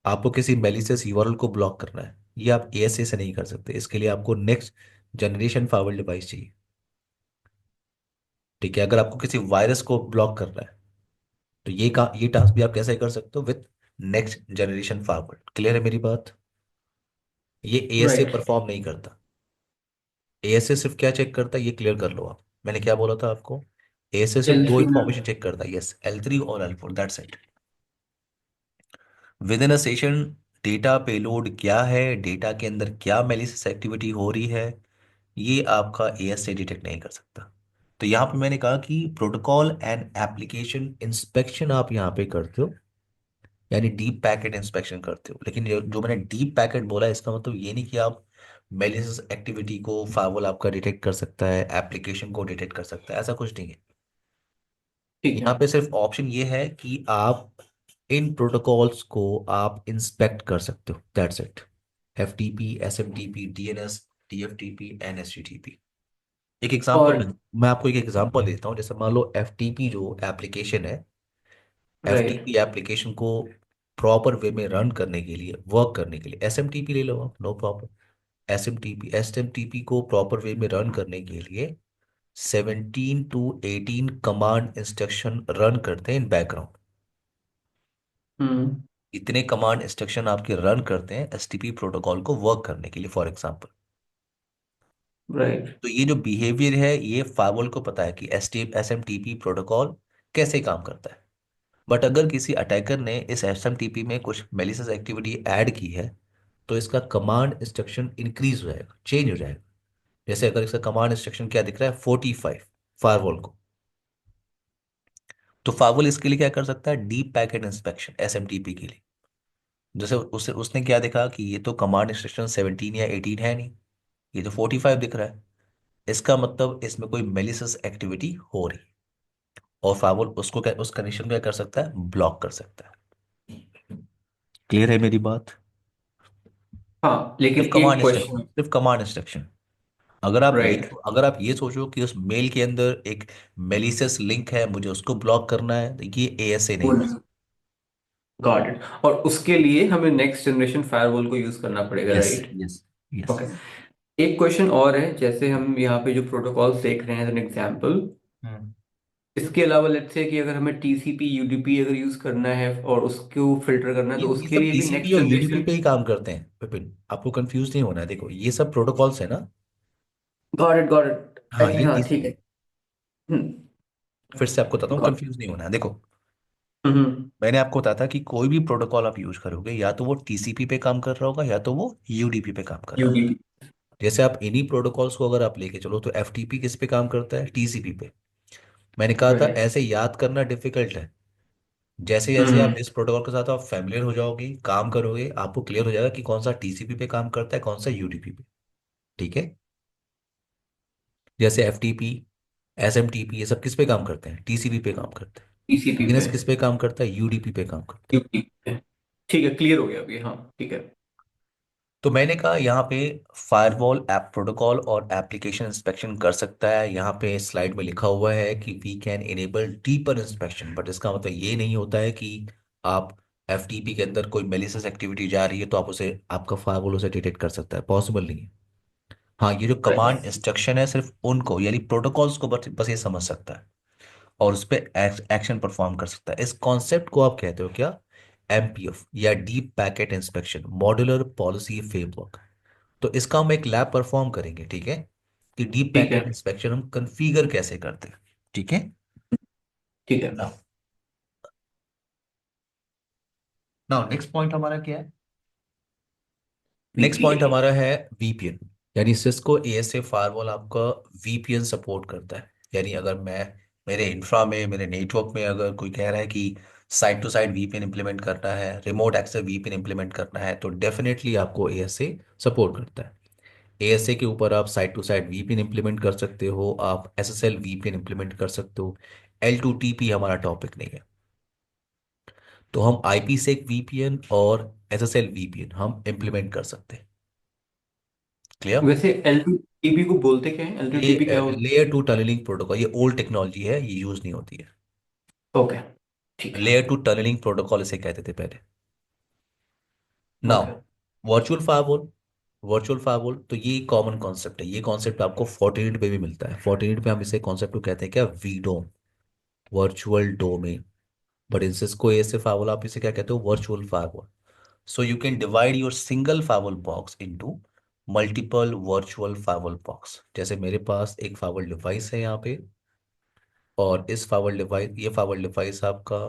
Speaker 1: आपको किसी मेलिशियस यूआरएल को ब्लॉक करना है, ये आप एएसए से नहीं कर सकते। इसके लिए आपको नेक्स्ट जनरेशन फाइबर डिवाइस चाहिए। ठीक है? अगर आपको किसी वायरस को ब्लॉक करना है तो ये टास्क भी आप कैसे कर सकते हो? With next generation fibre. Clear है मेरी बात? ये एएसए
Speaker 2: राइट।
Speaker 1: परफॉर्म नहीं करता। एएसए सिर्फ क्या चेक करता है, ये क्लियर कर लो आप। मैंने क्या बोला था आपको? एएसए सिर्फ दो
Speaker 2: L3।
Speaker 1: इंफॉर्मेशन चेक करता है, यस, L3 और L4, that's it. With in a session data payload क्या है, डेटा के अंदर क्या मेलिशियस एक्टिविटी हो रही है, ये आपका एएसए डिटेक्ट नहीं कर सकता। तो यहाँ पे मैंने कहा कि प्रोटोकॉल एंड एप्लीकेशन इंस्पेक्शन आप यहाँ पे करते हो, यानी डीप पैकेट इंस्पेक्शन करते हो। लेकिन जो मैंने डीप पैकेट बोला इसका मतलब ये नहीं कि आप मेलिशियस एक्टिविटी को फाइवल आपका डिटेक्ट कर सकता है, एप्लीकेशन को डिटेक्ट कर सकता है, ऐसा कुछ नहीं है।
Speaker 2: ठीक है।
Speaker 1: यहाँ पे सिर्फ ऑप्शन ये है कि आप इन प्रोटोकॉल्स को आप इंस्पेक्ट कर सकते हो, that's it. FTP, SMTP, DNS, TFTP, NSTTP. एक
Speaker 2: और
Speaker 1: एग्जांपल, मैं आपको एक एग्जांपल देता हूँ। जैसे मान लो एफटीपी जो एप्लीकेशन है,
Speaker 2: राइट।
Speaker 1: एफटीपी एप्लीकेशन को प्रॉपर वे में रन करने के लिए, वर्क करने के लिए, एसएमटीपी ले लो आप, नो प्रॉब्लम। एसएमटीपी को प्रॉपर वे में रन करने के लिए 17 to 18 कमांड इंस्ट्रक्शन रन करते हैं इन बैकग्राउंड।
Speaker 2: हम्म।
Speaker 1: इतने कमांड इंस्ट्रक्शन आपके रन करते हैं एसटीपी प्रोटोकॉल को वर्क करने के लिए, फॉर एग्जांपल।
Speaker 2: राइट।
Speaker 1: तो ये जो बिहेवियर है, ये फाइवल को पता है कि S T S M T P protocol कैसे काम करता है। बट अगर किसी अटैकर ने इस एसएमटीपी में कुछ मेलिशियस एक्टिविटी ऐड की है, तो इसका कमांड इंस्ट्रक्शन इंक्रीज हो जाएगा, चेंज हो जाएगा। जैसे अगर इसका कमांड इंस्ट्रक्शन क्या दिख रहा है, 45 फायरवॉल को, तो फायरवॉल इसके लिए क्या कर सकता है, डीप पैकेट इंस्पेक्शन एसएमटीपी के लिए। जैसे उसे उसने क्या देखा कि ये तो कमांड इंस्ट्रक्शन 17 या 18 है नहीं, ये तो 45 दिख रहा है, इसका मतलब इसमें कोई मेलिशियस एक्टिविटी हो रही है। और फायरवॉल उसको क्या, उस कनेक्शन को क्या कर सकता है, ब्लॉक कर सकता है। क्लियर है मेरी बात?
Speaker 2: हाँ, लेकिन
Speaker 1: सिर्फ
Speaker 2: एक
Speaker 1: कमांड इंस्ट्रक्शन,
Speaker 2: क्वेश्चन।
Speaker 1: सिर्फ कमांड इंस्ट्रक्शन।
Speaker 2: राइट।
Speaker 1: अगर आप ये सोचो कि उस मेल के अंदर एक मेलिशियस लिंक है, मुझे उसको ब्लॉक करना है, तो ये एएसए नहीं कर सकता।
Speaker 2: Got it. और उसके लिए हमें नेक्स्ट जनरेशन फायरवॉल को यूज करना पड़ेगा,
Speaker 1: yes,
Speaker 2: right?
Speaker 1: Yes, yes.
Speaker 2: Okay. एक क्वेश्चन और है, जैसे हम यहाँ पे जो प्रोटोकॉल्स देख रहे हैं एज एन एग्जांपल,
Speaker 1: हम्म।
Speaker 2: इसके अलावा लेट्स से कि अगर हमें टीसीपी यूडीपी अगर यूज करना है और उसको फिल्टर करना है, तो
Speaker 1: ये
Speaker 2: उसके
Speaker 1: सब
Speaker 2: लिए भी
Speaker 1: टीसीपी
Speaker 2: नेक्स्ट
Speaker 1: और यूडीपी
Speaker 2: जनरेशन।
Speaker 1: पे ही काम करते हैं विपिन, आपको कंफ्यूज नहीं होना है। देखो ये सब प्रोटोकॉल्स है ना।
Speaker 2: Got it, got it.
Speaker 1: हाँ, ये
Speaker 2: हाँ, ठीक
Speaker 1: टीसीपी।
Speaker 2: है। हम्म।
Speaker 1: फिर से आपको बताता हूँ,
Speaker 2: गॉट।
Speaker 1: कंफ्यूज नहीं होना है। देखो,
Speaker 2: हम्म।
Speaker 1: मैंने आपको बताया था कि कोई भी प्रोटोकॉल आप यूज करोगे, या तो वो टीसीपी पे काम कर रहा होगा, या तो वो यूडीपी पे काम कर रहा होगा।
Speaker 2: यूडीपी।
Speaker 1: जैसे आप इन्हीं प्रोटोकॉल्स को अगर आप लेके चलो, तो एफटीपी किस पे काम करता है, टीसीपी पे। मैंने कहा था
Speaker 2: राइट।
Speaker 1: ऐसे याद करना डिफिकल्ट है। जैसे जैसे आप
Speaker 2: हम्म।
Speaker 1: इस प्रोटोकॉल के साथ आप फैमिलियर हो जाओगे, काम करोगे, आपको क्लियर हो जाएगा कि कौन सा टीसीपी पे काम करता है, कौन सा यूडीपी पे। ठीक है। जैसे एफटीपी, एसएमटीपी, ये सब किस पे काम करते हैं, टीसीपी पे काम करते हैं।
Speaker 2: टीसीपी
Speaker 1: डीएनएस
Speaker 2: पे।
Speaker 1: किस पे काम करता है, यूडीपी पे काम करता है।
Speaker 2: यूडीपी पे। ठीक है, क्लियर हो गया अभी। हाँ, ठीक है।
Speaker 1: तो मैंने कहा यहाँ पे फायरवॉल ऐप प्रोटोकॉल और एप्लीकेशन इंस्पेक्शन कर सकता है। यहाँ पे स्लाइड में लिखा हुआ है कि we can enable deeper inspection, but इसका मतलब ये नहीं होता है कि आप एफटीपी के अंदर कोई मेलिशियस एक्टिविटी जा रही है तो आप उसे, आपका फायरवॉल उसे डिटेक्ट कर सकता है, पॉसिबल नहीं है। हाँ, ये जो कमांड
Speaker 2: राइट।
Speaker 1: इंस्ट्रक्शन है सिर्फ उनको, यानी प्रोटोकॉल्स को बस बस ये समझ सकता है, और उस पर एक्शन परफॉर्म कर सकता है। इस कॉन्सेप्ट को आप कहते हो क्या, एमपीएफ, या deep packet inspection modular policy framework. तो इसका हम एक लैब परफॉर्म करेंगे, ठीक है, कि डीप
Speaker 2: ठीक है।
Speaker 1: पैकेट इंस्पेक्शन हम कॉन्फ़िगर कैसे करते हैं। ठीक है।
Speaker 2: ठीक है।
Speaker 1: नाउ नाउ नेक्स्ट पॉइंट हमारा क्या है, नेक्स्ट पॉइंट
Speaker 2: वीपीएन।
Speaker 1: हमारा है वीपीएन। यानी सिस्को एएसए फायरवॉल आपका वीपीएन सपोर्ट करता है। यानी अगर मैं, मेरे इंफ्रा में, मेरे नेटवर्क में अगर कोई कह रहा है कि site to site VPN implement करना है, रिमोट एक्सेस वीपीएन इंप्लीमेंट करना है, तो डेफिनेटली आपको एएसए सपोर्ट करता है। एएसए के ऊपर आप site to site VPN implement कर सकते हो, आप एसएसएल वीपीएन इंप्लीमेंट कर सकते हो। L2TP हमारा टॉपिक नहीं है। तो हम आईपीसेक वीपीएन और एसएसएल वीपीएन हम इंप्लीमेंट कर सकते हैं। क्लियर?
Speaker 2: वैसे एल टू टीपी को बोलते क्या है? एल टू टीपी क्या
Speaker 1: ये
Speaker 2: होता
Speaker 1: लेयर टू टनलिंग प्रोटोकॉल, ये ओल्ड टेक्नोलॉजी है, ये यूज नहीं होती है।
Speaker 2: है? ओके। ठीक है।
Speaker 1: लेयर टू टनलिंग प्रोटोकॉल इसे कहते थे पहले। Now
Speaker 2: okay.
Speaker 1: Virtual firewall, virtual firewall तो ये कॉमन कॉन्सेप्ट है। ये कॉन्सेप्ट आपको फोर्टिनेट पे भी मिलता है। फोर्टिनेट पे हम इसे कॉन्सेप्ट को कहते हैं क्या, VDOM, virtual domain. But in Cisco ASA firewall आप इसे क्या कहते हो, virtual firewall. So you can divide your single firewall box into multiple virtual firewall box। जैसे मेरे पास एक firewall डिवाइस है यहाँ पे, और इस firewall डिवाइस, ये firewall डिवाइस आपका,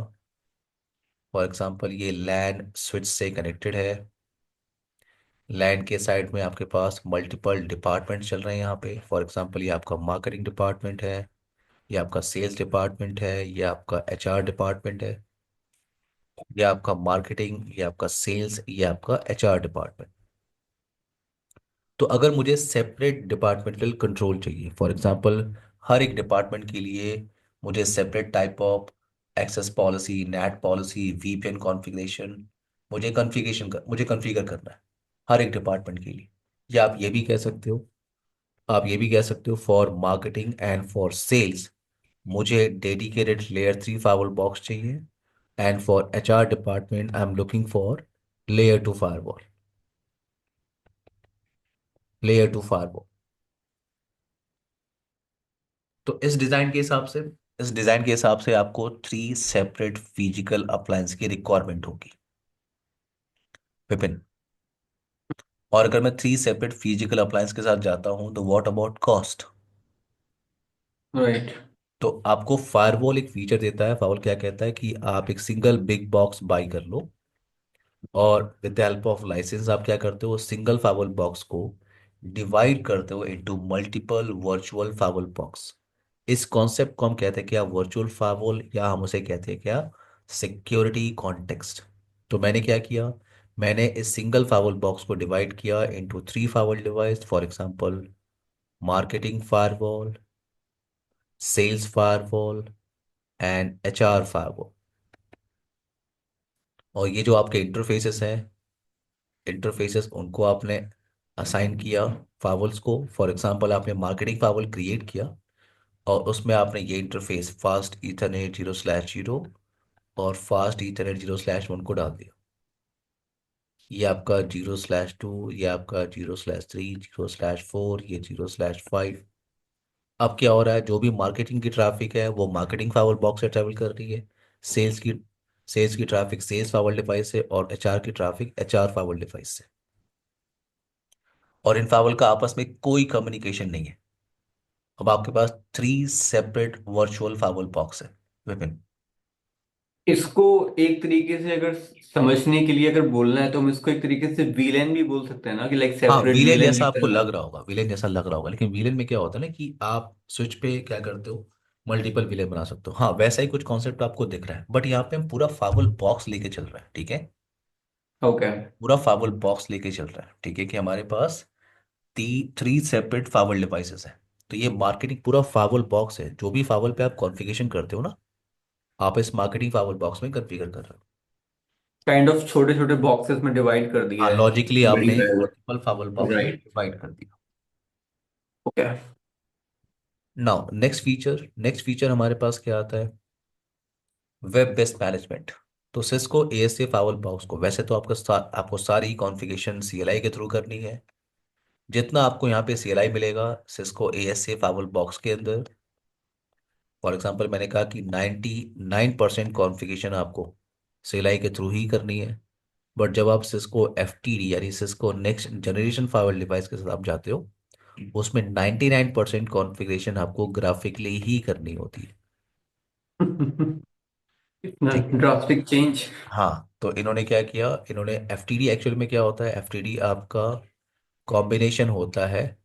Speaker 1: फॉर एग्जांपल ये लैन स्विच से कनेक्टेड है। लैन के साइड में आपके पास मल्टीपल डिपार्टमेंट चल रहे हैं यहाँ पे। फॉर एग्जांपल ये आपका मार्केटिंग डिपार्टमेंट है, ये आपका सेल्स डिपार्टमेंट है, ये आपका एचआर डिपार्टमेंट है, ये आपका मार्केटिंग, ये आपका सेल्स, ये आपका एचआर डिपार्टमेंट। तो अगर मुझे सेपरेट डिपार्टमेंटल कंट्रोल चाहिए, फॉर एग्जांपल हर एक डिपार्टमेंट के लिए मुझे separate type of access policy, NAT policy, VPN configuration, मुझे कॉन्फ़िगर करना है हर एक डिपार्टमेंट के लिए। या आप ये भी कह सकते हो, आप ये भी कह सकते हो for marketing and for sales मुझे डेडिकेटेड लेयर 3 फायरवॉल बॉक्स चाहिए, and for HR department I am looking for layer 2 firewall, layer 2 firewall. तो इस डिजाइन के हिसाब से आपको 3 सेपरेट फिजिकल अप्लायंस की रिक्वायरमेंट होगी विपिन। और अगर मैं 3 सेपरेट फिजिकल अप्लायंस के साथ जाता हूं, तो व्हाट अबाउट कॉस्ट?
Speaker 2: राइट।
Speaker 1: तो आपको फायरवॉल एक फीचर देता है। फायरवॉल क्या कहता है कि आप एक सिंगल बिग बॉक्स बाई कर लो, और with the help of license आप क्या करते हो, सिंगल फाइवल बॉक्स को डिवाइड करते हो into multiple virtual firewall box. इस कॉन्सेप्ट को हम कहते हैं क्या, वर्चुअल फाइवल, या हम उसे कहते हैं क्या, सिक्योरिटी कॉन्टेक्स्ट। तो मैंने क्या किया, मैंने इस सिंगल फाइवल बॉक्स को डिवाइड किया into three firewall device, for example marketing firewall, sales firewall and HR firewall. और ये जो आपके इंटरफेसेस हैं, इंटरफेसेस उनको आपने असाइन किया फावल्स को। फॉर एग्जांपल आपने मार्केटिंग फावल क्रिएट किया, और उसमें आपने ये इंटरफेस फास्ट ईथरनेट 0/0 और फास्ट ईथरनेट 0/1 को डाल दिया। ये आपका 0/2, ये आपका 0/3, 0/4, ये 0/5। अब क्या हो रहा है, जो भी मार्केटिंग की ट्रैफिक है वो मार्केटिंग फावल बॉक्स से ट्रैवल कर रही है, सेल्स की सेल्स की ट्रैफिक सेल्स फावल डिवाइस से, और एचआर की ट्रैफिक एचआर फावल डिवाइस से। और इन फावल का आपस में कोई कम्युनिकेशन नहीं है। अब आपके पास three separate virtual firewall box है, विपिन।
Speaker 2: इसको एक तरीके से अगर समझने के लिए अगर बोलना है तो हम इसको एक तरीके से वीलेन भी बोल सकते हैं ना, कि लाइक
Speaker 1: हाँ,
Speaker 2: सेपरेट
Speaker 1: वीलेन
Speaker 2: वीलेन
Speaker 1: जैसा
Speaker 2: की
Speaker 1: आपको
Speaker 2: तरह।
Speaker 1: लग रहा होगा, वीलेन जैसा लग रहा होगा, लेकिन वीलेन में क्या होता है ना कि आप स्विच पे क्या करते हो, मल्टीपल वीलेन बना सकते हो। हाँ, वैसा ही कुछ कॉन्सेप्ट आपको दिख रहा है, बट यहाँ पे हम पूरा फाइवल बॉक्स लेके चल रहा है, ठीक है।
Speaker 2: ओके।
Speaker 1: पूरा फाइवल बॉक्स लेके चल रहा है, ठीक है, कि हमारे पास थ्री सेपरेट फाइवल डिवाइसेस है। तो ये मार्केटिंग पूरा फाइवल बॉक्स है, जो भी फाइवल पे आप कॉन्फ़िगरेशन करते हो ना, आप इस मार्केटिंग फाइवल बॉक्स में कॉन्फ़िगर कर रहे हो।
Speaker 2: काइंड ऑफ छोटे छोटे बॉक्सेस में डिवाइड कर
Speaker 1: हाँ,
Speaker 2: दिया है।
Speaker 1: लॉजिकली आपने
Speaker 2: बढ़िया है।
Speaker 1: मल्टीपल फाइवल बॉक्स में
Speaker 2: राइट।
Speaker 1: डिवाइड कर दिया।
Speaker 2: ओके।
Speaker 1: नाउ नेक्स्ट फीचर हमारे पास क्या आता है, वेब बेस्ड मैनेजमेंट। तो सिस्को एएसए फाइवल बॉक्स को, वैसे तो आपको सारी कॉन्फ़िगरेशन सीएलआई के थ्रू करनी है। जितना आपको यहाँ पे सीएलआई मिलेगा सिस्को एएसए फाइवल बॉक्स के अंदर, फॉर एग्जांपल मैंने कहा कि 99% कॉन्फ़िगरेशन आपको सीएलआई के थ्रू ही करनी है। बट जब आप सिस्को एफटीडी यानी सिस्को नेक्स्ट जनरेशन फाइवल डिवाइस के साथ आप जाते हो, उसमें 99% कॉन्फ़िगरेशन आपको ग्राफिकली ही करनी होती है।
Speaker 2: इतना
Speaker 1: ठीक है।
Speaker 2: Drastic change.
Speaker 1: हाँ, तो इन्होंने क्या किया, इन्होंने एफटीडी, एक्चुअल में क्या होता है, एफटीडी आपका कॉम्बिनेशन होता है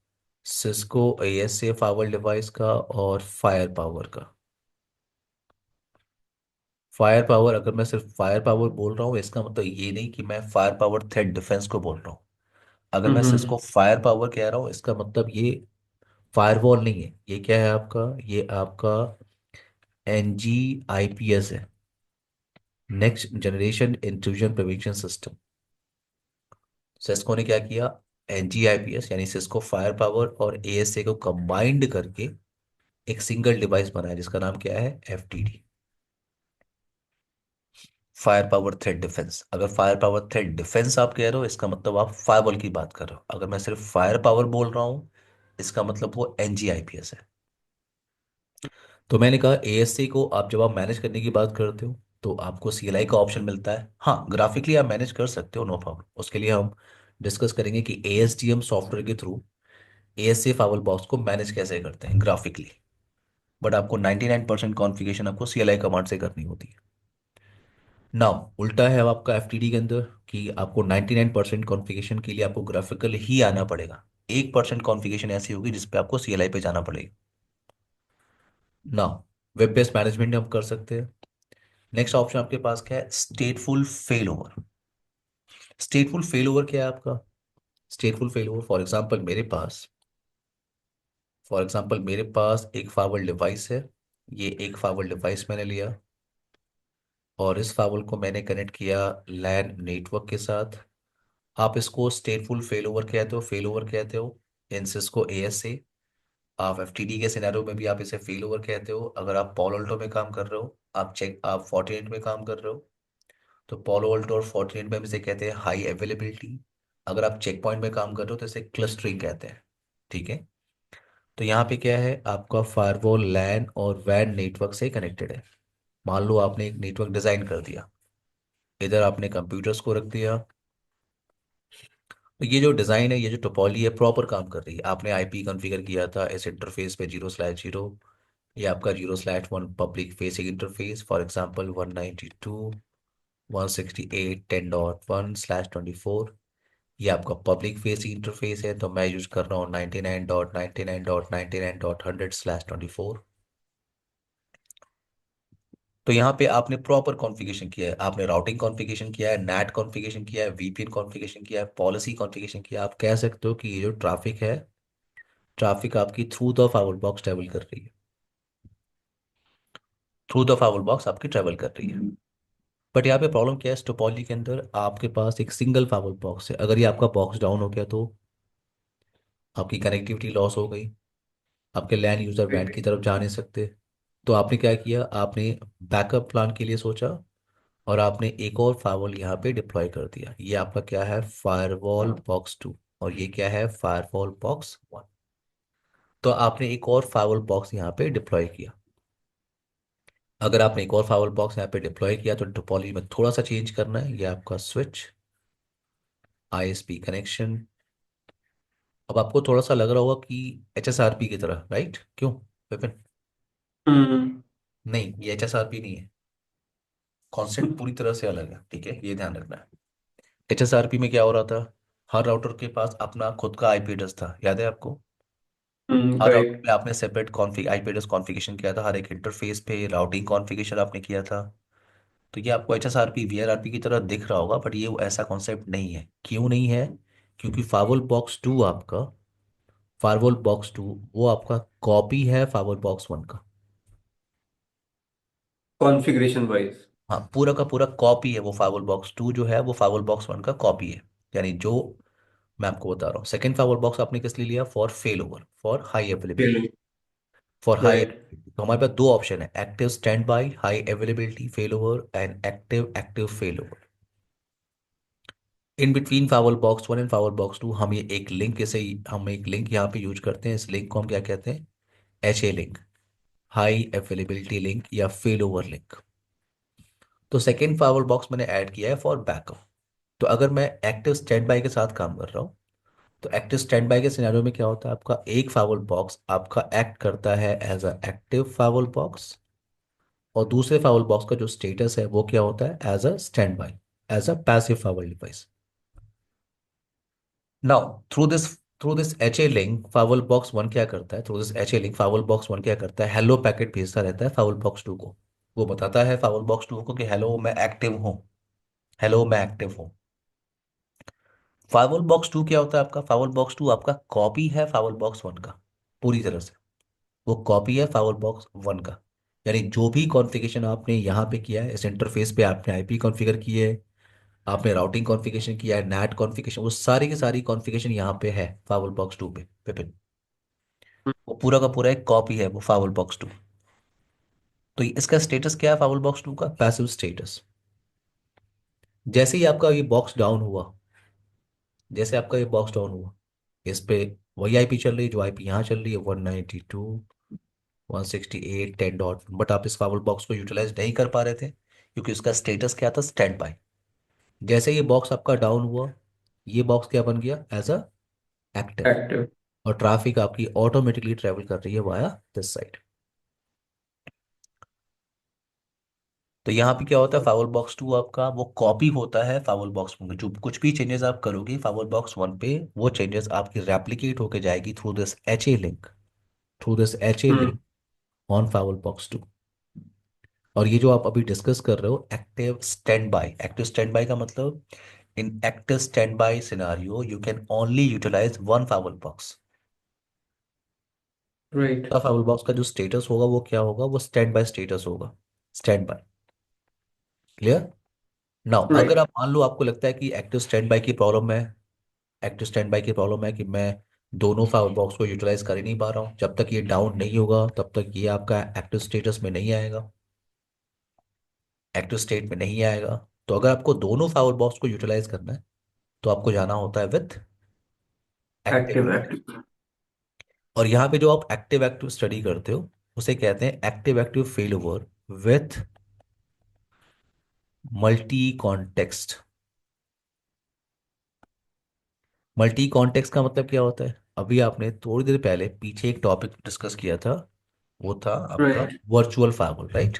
Speaker 1: सिस्को एएसए फाइवल डिवाइस का और फायर पावर का। फायर पावर, अगर मैं सिर्फ फायर पावर बोल रहा हूँ, इसका मतलब ये नहीं कि मैं फायर पावर थ्रेट डिफेंस को बोल रहा हूँ। अगर मैं सिस्को फायर पावर कह रहा हूँ, इसका मतलब ये फायरवॉल नहीं है, ये क्या है आपका, ये आपका एनजी आईपीएस है, next generation intrusion prevention system. Cisco ने क्या किया, एनजी आईपीएस यानी सिस्को फायर पावर और एएसए को कंबाइंड करके एक सिंगल डिवाइस बनाया, जिसका नाम क्या है, एफटीडी, फायर पावर थ्रेट डिफेंस। अगर फायर पावर थ्रेट डिफेंस आप कह रहे हो, इसका मतलब आप फायरवॉल की बात कर रहे हो। अगर मैं सिर्फ फायर पावर बोल रहा हूँ, इसका मतलब वो एनजी आईपीएस है। तो मैंने कहा एएससी को आप जब आप मैनेज करने की बात करते हो, तो आपको सीएलआई का ऑप्शन मिलता है। हाँ, ग्राफिकली आप मैनेज कर सकते हो, नो प्रॉब्लम। उसके लिए हम डिस्कस करेंगे कि एएसडीएम सॉफ्टवेयर के थ्रू एएससी फाइवल बॉक्स को मैनेज कैसे करते हैं ग्राफिकली। बट आपको 99% कॉन्फ़िगरेशन आपको सीएलआई कमांड से करनी होती है। नाउ उल्टा है अब आपका एफटीडी के अंदर, कि आपको 99% कॉन्फ़िगरेशन के लिए आपको ग्राफिकल ही आना पड़ेगा। 1% कॉन्फ़िगरेशन ऐसी होगी जिसपे आपको सीएलआई पे जाना पड़ेगा। नाउ वेब बेस्ड मैनेजमेंट हम कर सकते हैं। नेक्स्ट ऑप्शन आपके पास क्या है, स्टेटफुल फेल ओवर। स्टेटफुल फेल ओवर क्या है आपका, स्टेटफुल फेल ओवर, फॉर एग्जांपल मेरे पास एक फाइवल डिवाइस है। ये एक फाइवल डिवाइस मैंने लिया, और इस फाइवल को मैंने कनेक्ट किया लैन नेटवर्क के साथ। आप इसको स्टेटफुल फेल ओवर कहते हो इन सिस्को एएसए। आप एफटीडी के सिनेरियो में भी आप इसे फेल ओवर कहते हो। अगर आप पॉलो में काम कर रहे हो, आप फोर्टिनेट में काम कर रहे हो, तो पॉलो अल्टो और फोर्टिनेट में हम इसे कहते हैं हाई अवेलेबिलिटी। अगर आप चेक पॉइंट में काम कर रहे हो तो इसे क्लस्टरिंग कहते हैं, ठीक है। तो यहाँ पे क्या है, आपका फायरवॉल लैन और वैन नेटवर्क से कनेक्टेड है। मान लो आपने एक नेटवर्क डिजाइन कर दिया, इधर आपने कंप्यूटर्स को रख दिया। तो ये जो डिजाइन है, ये जो टोपोलॉजी है, प्रॉपर काम कर रही है। आपने आईपी कॉन्फ़िगर किया था इस इंटरफेस पे 0/0, ये आपका 0/1 public facing interface, for example 192.168.10.1/24। ये आपका पब्लिक फेसिंग इंटरफेस है, तो मैं यूज कर रहा हूँ 99.99.99.100/24। तो यहाँ पे आपने प्रॉपर कॉन्फ़िगरेशन किया है, आपने राउटिंग कॉन्फ़िगरेशन किया है, नेट कॉन्फ़िगरेशन किया है, वीपीएन कॉन्फ़िगरेशन किया है, पॉलिसी कॉन्फ़िगरेशन किया है। आप कह सकते हो कि ये जो ट्रैफिक है, ट्रैफिक आपकी through the fibre box travel कर रही है, थ्रू द फाइबर बॉक्स आपकी ट्रेवल कर रही है। बट यहाँ पे प्रॉब्लम क्या है, इस टोपोलॉजी के अंदर आपके पास एक सिंगल फाइबर बॉक्स है। अगर ये आपका बॉक्स डाउन हो गया तो आपकी कनेक्टिविटी लॉस हो गई, आपके लैन यूज़र वैन की तरफ जा नहीं सकते। तो आपने क्या किया, आपने बैकअप प्लान के लिए सोचा और आपने एक और फायरवॉल यहाँ पे डिप्लॉय कर दिया। ये आपका क्या है, फायरवॉल बॉक्स 2, और ये क्या है, फायरवॉल बॉक्स 1। तो आपने एक और फायरवॉल बॉक्स यहाँ पे डिप्लॉय किया। अगर आपने एक और फायरवॉल बॉक्स यहाँ पे डिप्लॉय किया तो टोपोलॉजी में थोड़ा सा चेंज करना है। ये आपका स्विच आईएसपी कनेक्शन। अब आपको थोड़ा सा लग रहा होगा कि एचएसआरपी की तरह, राइट? क्यों विपिन?
Speaker 2: हम्म।
Speaker 1: नहीं, ये एचएसआरपी नहीं है, कॉन्सेप्ट पूरी तरह से अलग है, ठीक है, ये ध्यान रखना है। एचएसआरपी में क्या हो रहा था, हर राउटर के पास अपना खुद का आईपी एड्रेस था, याद है आपको? हर राउटर
Speaker 2: राइट।
Speaker 1: पे आपने separate config IP address configuration किया था, हर एक इंटरफेस पे राउटिंग कॉन्फ़िगरेशन आपने किया था। तो ये आपको एचएसआरपी वीआरआरपी की तरह दिख रहा होगा, बट ये वो ऐसा कॉन्सेप्ट नहीं है। क्यों नहीं है? क्योंकि फाइवल बॉक्स 2 आपका, फायरवॉल बॉक्स 2 वो आपका कॉपी है फायरवॉल बॉक्स 1 का।
Speaker 2: Configuration wise.
Speaker 1: हाँ, पूरा का पूरा कॉपी है वो। फायरवॉल बॉक्स 2 जो है वो फायरवॉल बॉक्स 1 का कॉपी है। यानी जो मैं आपको बता रहा हूँ, सेकंड फायरवॉल बॉक्स आपने किस लिए लिया, for failover, for high availability, for high.
Speaker 2: Right.
Speaker 1: तो हमारे पास दो ऑप्शन है, active standby high availability failover and active active failover. In between firewall box 1 and firewall box 2 हम ये एक लिंक, जैसे हम एक लिंक यहाँ पे यूज करते हैं। इस लिंक को हम क्या कहते हैं, H A link, high availability link या फेल ओवर लिंक। तो सेकेंड फाइवल बॉक्स मैंने ऐड किया है फॉर बैकअप। तो अगर मैं एक्टिव स्टैंड बाई के साथ काम कर रहा हूँ, तो एक्टिव स्टैंड बाई के सिनेरियो में क्या होता है, आपका एक फाइवल बॉक्स आपका एक्ट करता है एज अ एक्टिव फाइवल बॉक्स, और दूसरे फाइवल बॉक्स का जो स्टेटस है वो क्या होता है, as a standby, as a passive firewall device. Now through this H A link firewall box 1 क्या करता है, through this H A link firewall box 1 क्या करता है, हेलो पैकेट भेजता रहता है फाइवल बॉक्स 2 को। वो बताता है फाइवल बॉक्स 2 को कि हेलो मैं एक्टिव हूँ, हेलो मैं एक्टिव हूँ। फाइवल बॉक्स 2 क्या होता है आपका, फाइवल बॉक्स 2 आपका कॉपी है फाइवल बॉक्स 1 का, पूरी तरह से वो कॉपी है फाइवल बॉक्स 1 का। यानी जो भी कॉन्फ़िगरेशन आपने यहाँ पे किया है, इस इंटरफेस पे आपने आईपी कॉन्फ़िगर की है, आपने राउटिंग कॉन्फ़िगरेशन किया है, नेट कॉन्फ़िगरेशन, वो सारी की सारी कॉन्फ़िगरेशन यहाँ पे है फाइवल बॉक्स 2 पे विपिन। वो पूरा का पूरा एक कॉपी है वो फाइवल बॉक्स 2। तो इसका स्टेटस क्या है फाइवल बॉक्स 2 का, पैसिव स्टेटस। जैसे ही आपका ये बॉक्स डाउन हुआ, जैसे आपका ये बॉक्स डाउन हुआ, इस पे वही आईपी चल रही है जो आईपी यहाँ चल रही है, 192.168.10. बट आप इस फाइवल बॉक्स को यूटिलाइज नहीं कर पा रहे थे क्योंकि उसका स्टेटस क्या था, स्टैंड बाय। जैसे ये बॉक्स आपका डाउन हुआ, ये बॉक्स क्या बन गया, एज अ एक्टिव,
Speaker 2: एक्टिव।
Speaker 1: और ट्रैफिक आपकी ऑटोमेटिकली ट्रेवल कर रही है वाया दिस साइड। तो यहाँ पे क्या होता है, फाइवल बॉक्स 2 आपका वो कॉपी होता है फाइवल बॉक्स 1 में। जो कुछ भी चेंजेस आप करोगे फाइवल बॉक्स 1 पे, वो चेंजेस आपकी रेप्लिकेट होके जाएगी through this H A link, through this H A
Speaker 2: hmm.
Speaker 1: Link on firewall box 2। और ये जो आप अभी डिस्कस कर रहे हो, active standby, active standby का मतलब, in active standby scenario you can only utilise one firewall box.
Speaker 2: Right.
Speaker 1: Firewall box का जो स्टेटस होगा वो क्या होगा, वो स्टैंड बाय स्टेटस होगा, स्टैंड बाय। क्लियर? नाउ अगर
Speaker 2: राइट।
Speaker 1: आप मान लो आपको लगता है कि एक्टिव स्टैंड बाय की प्रॉब्लम है, एक्टिव स्टैंड बाय की प्रॉब्लम है कि मैं दोनों फाइवल बॉक्स को यूटिलाइज कर ही नहीं पा रहा हूँ, जब तक ये डाउन नहीं होगा तब तक ये आपका एक्टिव स्टेटस में नहीं आएगा, एक्टिव स्टेट में नहीं आएगा। तो अगर आपको दोनों फाइवल बॉक्स को यूटिलाइज करना है तो आपको जाना होता है विथ एक्टिव।
Speaker 2: Active active.
Speaker 1: और यहाँ पे जो आप एक्टिव एक्टिव स्टडी करते हो उसे कहते हैं active active fail over with multi context. Multi context का मतलब क्या होता है, अभी आपने थोड़ी देर पहले पीछे एक टॉपिक डिस्कस किया था, वो था आपका
Speaker 2: right.
Speaker 1: Virtual firewall, right.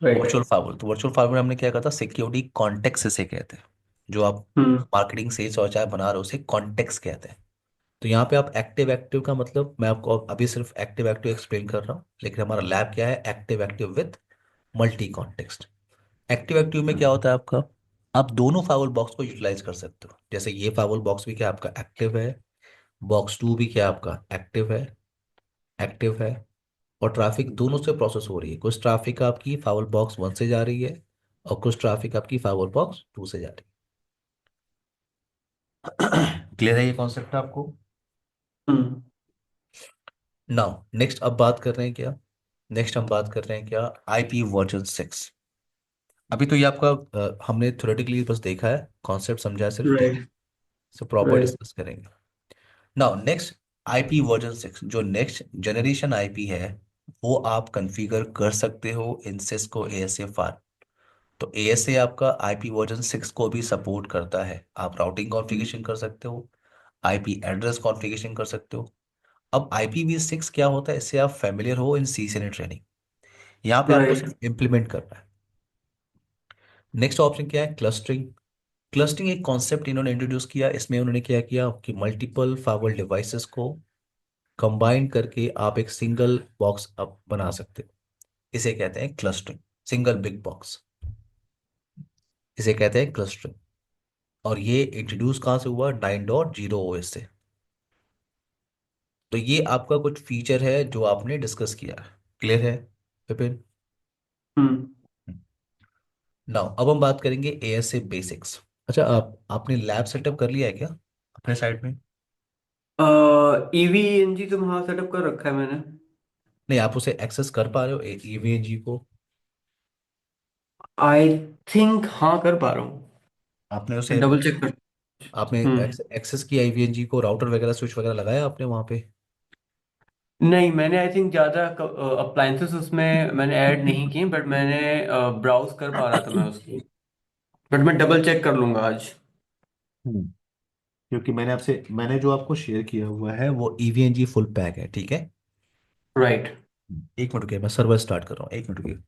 Speaker 1: Virtual
Speaker 2: right.
Speaker 1: Firewall, तो वर्चुअल फायरवॉल हमने क्या कहा था, सिक्योरिटी कॉन्टेक्स्ट से कहते हैं। जो आप
Speaker 2: हम्म।
Speaker 1: मार्केटिंग सेल्स और चाहे बना रहे हो उसे कॉन्टेक्स्ट कहते हैं। तो यहाँ पे आप एक्टिव एक्टिव का मतलब मैं आपको अभी सिर्फ एक्टिव एक्टिव एक्सप्लेन कर रहा हूँ, लेकिन हमारा लैब क्या है, active active with multi context. Active active में क्या होता है आपका, आप दोनों फाइवल बॉक्स को यूटिलाइज कर सकते हो। जैसे ये फाइवल बॉक्स भी क्या आपका एक्टिव है, बॉक्स टू भी क्या आपका एक्टिव है, और ट्रैफिक दोनों से प्रोसेस हो रही है। कुछ ट्रैफिक आपकी फाइवल बॉक्स वन से जा रही है, और कुछ ट्रैफिक आपकी फाइवल बॉक्स टू से जा रही है। क्लियर है ये कॉन्सेप्ट आपको?
Speaker 2: हम्म।
Speaker 1: नाउ नेक्स्ट अब बात कर रहे हैं क्या, नेक्स्ट हम बात कर रहे हैं क्या, आईपी वर्जन 6। अभी तो ये आपका हमने थ्योरेटिकली बस देखा है, कॉन्सेप्ट समझा है सिर्फ, ठीक है।
Speaker 2: Right.
Speaker 1: So proper
Speaker 2: right.
Speaker 1: Discuss करेंगे। नाउ नेक्स्ट, आईपी वर्जन 6 जो नेक्स्ट जनरेशन आईपी है, वो आप कॉन्फ़िगर कर सकते हो इन सिस्को एएसए फार। तो एएसए आपका आईपी वर्जन 6 को भी सपोर्ट करता है। आप राउटिंग कॉन्फ़िगरेशन कर सकते हो, आईपी एड्रेस कॉन्फ़िगरेशन कर सकते हो। अब IPv6 क्या होता है, इससे आप फेमिलियर हो इन CCNA ट्रेनिंग। यहाँ पे आपको
Speaker 2: राइट।
Speaker 1: सिर्फ इम्प्लीमेंट करना है। नेक्स्ट ऑप्शन क्या है, क्लस्टरिंग। क्लस्टरिंग एक कॉन्सेप्ट इन्होंने इंट्रोड्यूस किया। इसमें उन्होंने क्या किया कि मल्टीपल फायरवॉल डिवाइसेस को कंबाइन करके आप एक सिंगल बॉक्स अब बना सकते हो। इसे कहते हैं क्लस्टरिंग, सिंगल बिग बॉक्स, इसे कहते हैं क्लस्टरिंग। और ये इंट्रोड्यूस कहाँ से हुआ, 9.0 OS से। तो ये आपका कुछ फीचर है जो आपने डिस्कस किया है। क्लियर है विपिन?
Speaker 2: हम्म।
Speaker 1: नाउ अब हम बात करेंगे ASA बेसिक्स। अच्छा, आपने लैब सेटअप कर लिया है क्या अपने साइड में?
Speaker 2: EVNG तो हाँ सेटअप कर रखा है मैंने।
Speaker 1: नहीं, आप उसे एक्सेस कर पा रहे हो EVNG को?
Speaker 2: आई थिंक हाँ कर पा रहा हूँ।
Speaker 1: आपने उसे,
Speaker 2: डबल चेक कर।
Speaker 1: आपने
Speaker 2: हम्म।
Speaker 1: एक्सेस किया EVNG को, राउटर वगैरह स्विच वगैरह लगाया आपने वहां पे?
Speaker 2: नहीं, मैंने आई थिंक ज़्यादा अप्लायंसेस उसमें मैंने ऐड नहीं किए, बट मैंने ब्राउज कर पा रहा था मैं उसको। बट मैं डबल चेक कर लूंगा आज।
Speaker 1: हम्म। क्योंकि मैंने जो आपको शेयर किया हुआ है वो EVNG फुल पैक है, ठीक है।
Speaker 2: राइट।
Speaker 1: एक मिनट रुकिए, मैं सर्वर स्टार्ट कर रहा हूँ, एक मिनट रुकिए।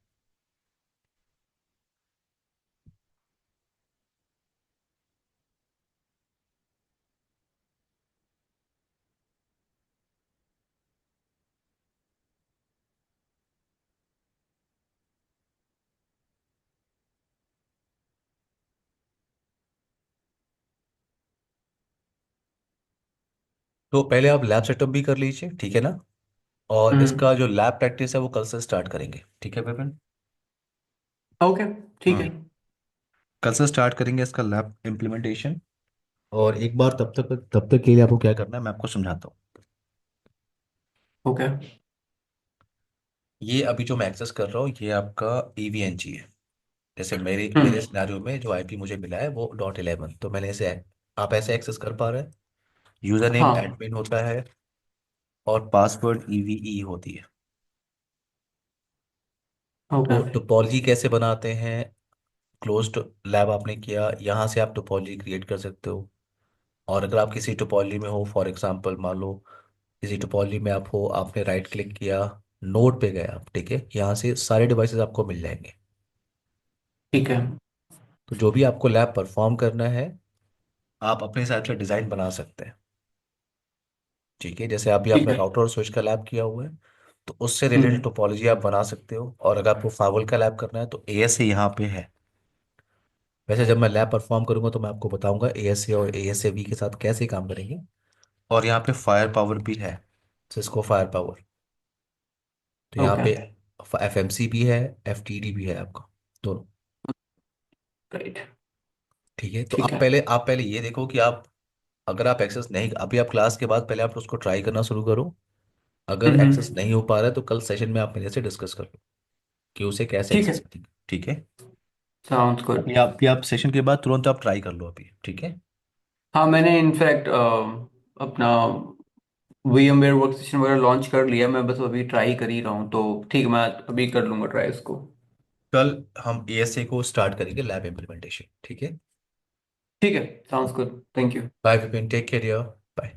Speaker 1: तो पहले आप लैब सेटअप भी कर लीजिए, ठीक है ना। और
Speaker 2: हम्म।
Speaker 1: इसका जो लैब प्रैक्टिस है वो कल से स्टार्ट करेंगे, ठीक है विपिन?
Speaker 2: ओके। ठीक है।
Speaker 1: हम्म। कल से स्टार्ट करेंगे इसका लैब इम्प्लीमेंटेशन। और एक बार तब तक के लिए आपको क्या करना है मैं आपको समझाता हूँ।
Speaker 2: ओके।
Speaker 1: ये अभी जो मैं एक्सेस कर रहा हूँ ये आपका EVNG है। जैसे मेरे मेरे
Speaker 2: हम्म।
Speaker 1: सिनेरियो में जो आईपी मुझे मिला है वो .11, तो मैंने इसे, आप ऐसे एक्सेस कर पा रहे हैं। यूजर नेम
Speaker 2: हाँ।
Speaker 1: एडमिन होता है, और पासवर्ड EVE होती है।
Speaker 2: ओके।
Speaker 1: तो टोपोलॉजी कैसे बनाते हैं, क्लोज्ड लैब आपने किया, यहाँ से आप टोपोलॉजी क्रिएट कर सकते हो। और अगर आप किसी टोपोलॉजी में हो, फॉर एग्जांपल मान लो किसी टोपोलॉजी में आप हो, आपने राइट क्लिक किया, नोड पे गए आप, ठीक है, यहाँ से सारे डिवाइसेस आपको मिल जाएंगे।
Speaker 2: ठीक है।
Speaker 1: तो जो भी आपको लैब परफॉर्म करना है आप अपने हिसाब से डिज़ाइन बना सकते हैं, ठीक है। जैसे अभी
Speaker 2: ठीक
Speaker 1: आपने
Speaker 2: है।
Speaker 1: राउटर और स्विच का लैब किया हुआ है, तो उससे रिलेटेड
Speaker 2: हम्म।
Speaker 1: टोपोलॉजी आप बना सकते हो। और अगर आपको फाइवल का लैब करना है तो ASA यहाँ पे है। वैसे जब मैं लैब परफॉर्म करूंगा तो मैं आपको बताऊंगा ASA और ASAV के साथ कैसे काम करेंगे। और यहाँ पे फायर पावर भी है, सिस्को फायर पावर। तो यहाँ
Speaker 2: ओके।
Speaker 1: पे FMC भी है, FTD भी है आपका, दोनों।
Speaker 2: राइट।
Speaker 1: ठीक है, तो
Speaker 2: ठीक है।
Speaker 1: आप पहले ये देखो कि आप, अगर आप एक्सेस नहीं, अभी आप क्लास के बाद पहले आप उसको ट्राई करना शुरू करो। अगर एक्सेस
Speaker 2: हम्म।
Speaker 1: नहीं हो पा रहा है तो कल सेशन में आप मेरे से डिस्कस कर लो कि उसे कैसे
Speaker 2: ठीक
Speaker 1: एक्सेस
Speaker 2: है।
Speaker 1: करेंगे, ठीक है।
Speaker 2: Sounds good.
Speaker 1: आप सेशन के बाद तुरंत आप ट्राई कर लो अभी, ठीक है।
Speaker 2: हाँ, मैंने इनफैक्ट अपना VMware वर्क स्टेशन वगैरह लॉन्च कर लिया। मैं बस अभी ट्राई कर ही रहा हूँ, तो ठीक है, मैं अभी कर लूंगा ट्राई इसको।
Speaker 1: कल हम ASA को स्टार्ट करेंगे लैब इम्प्लीमेंटेशन, ठीक है।
Speaker 2: ठीक है। Sounds good. Thank you.
Speaker 1: Bye Vipin, take care, bye.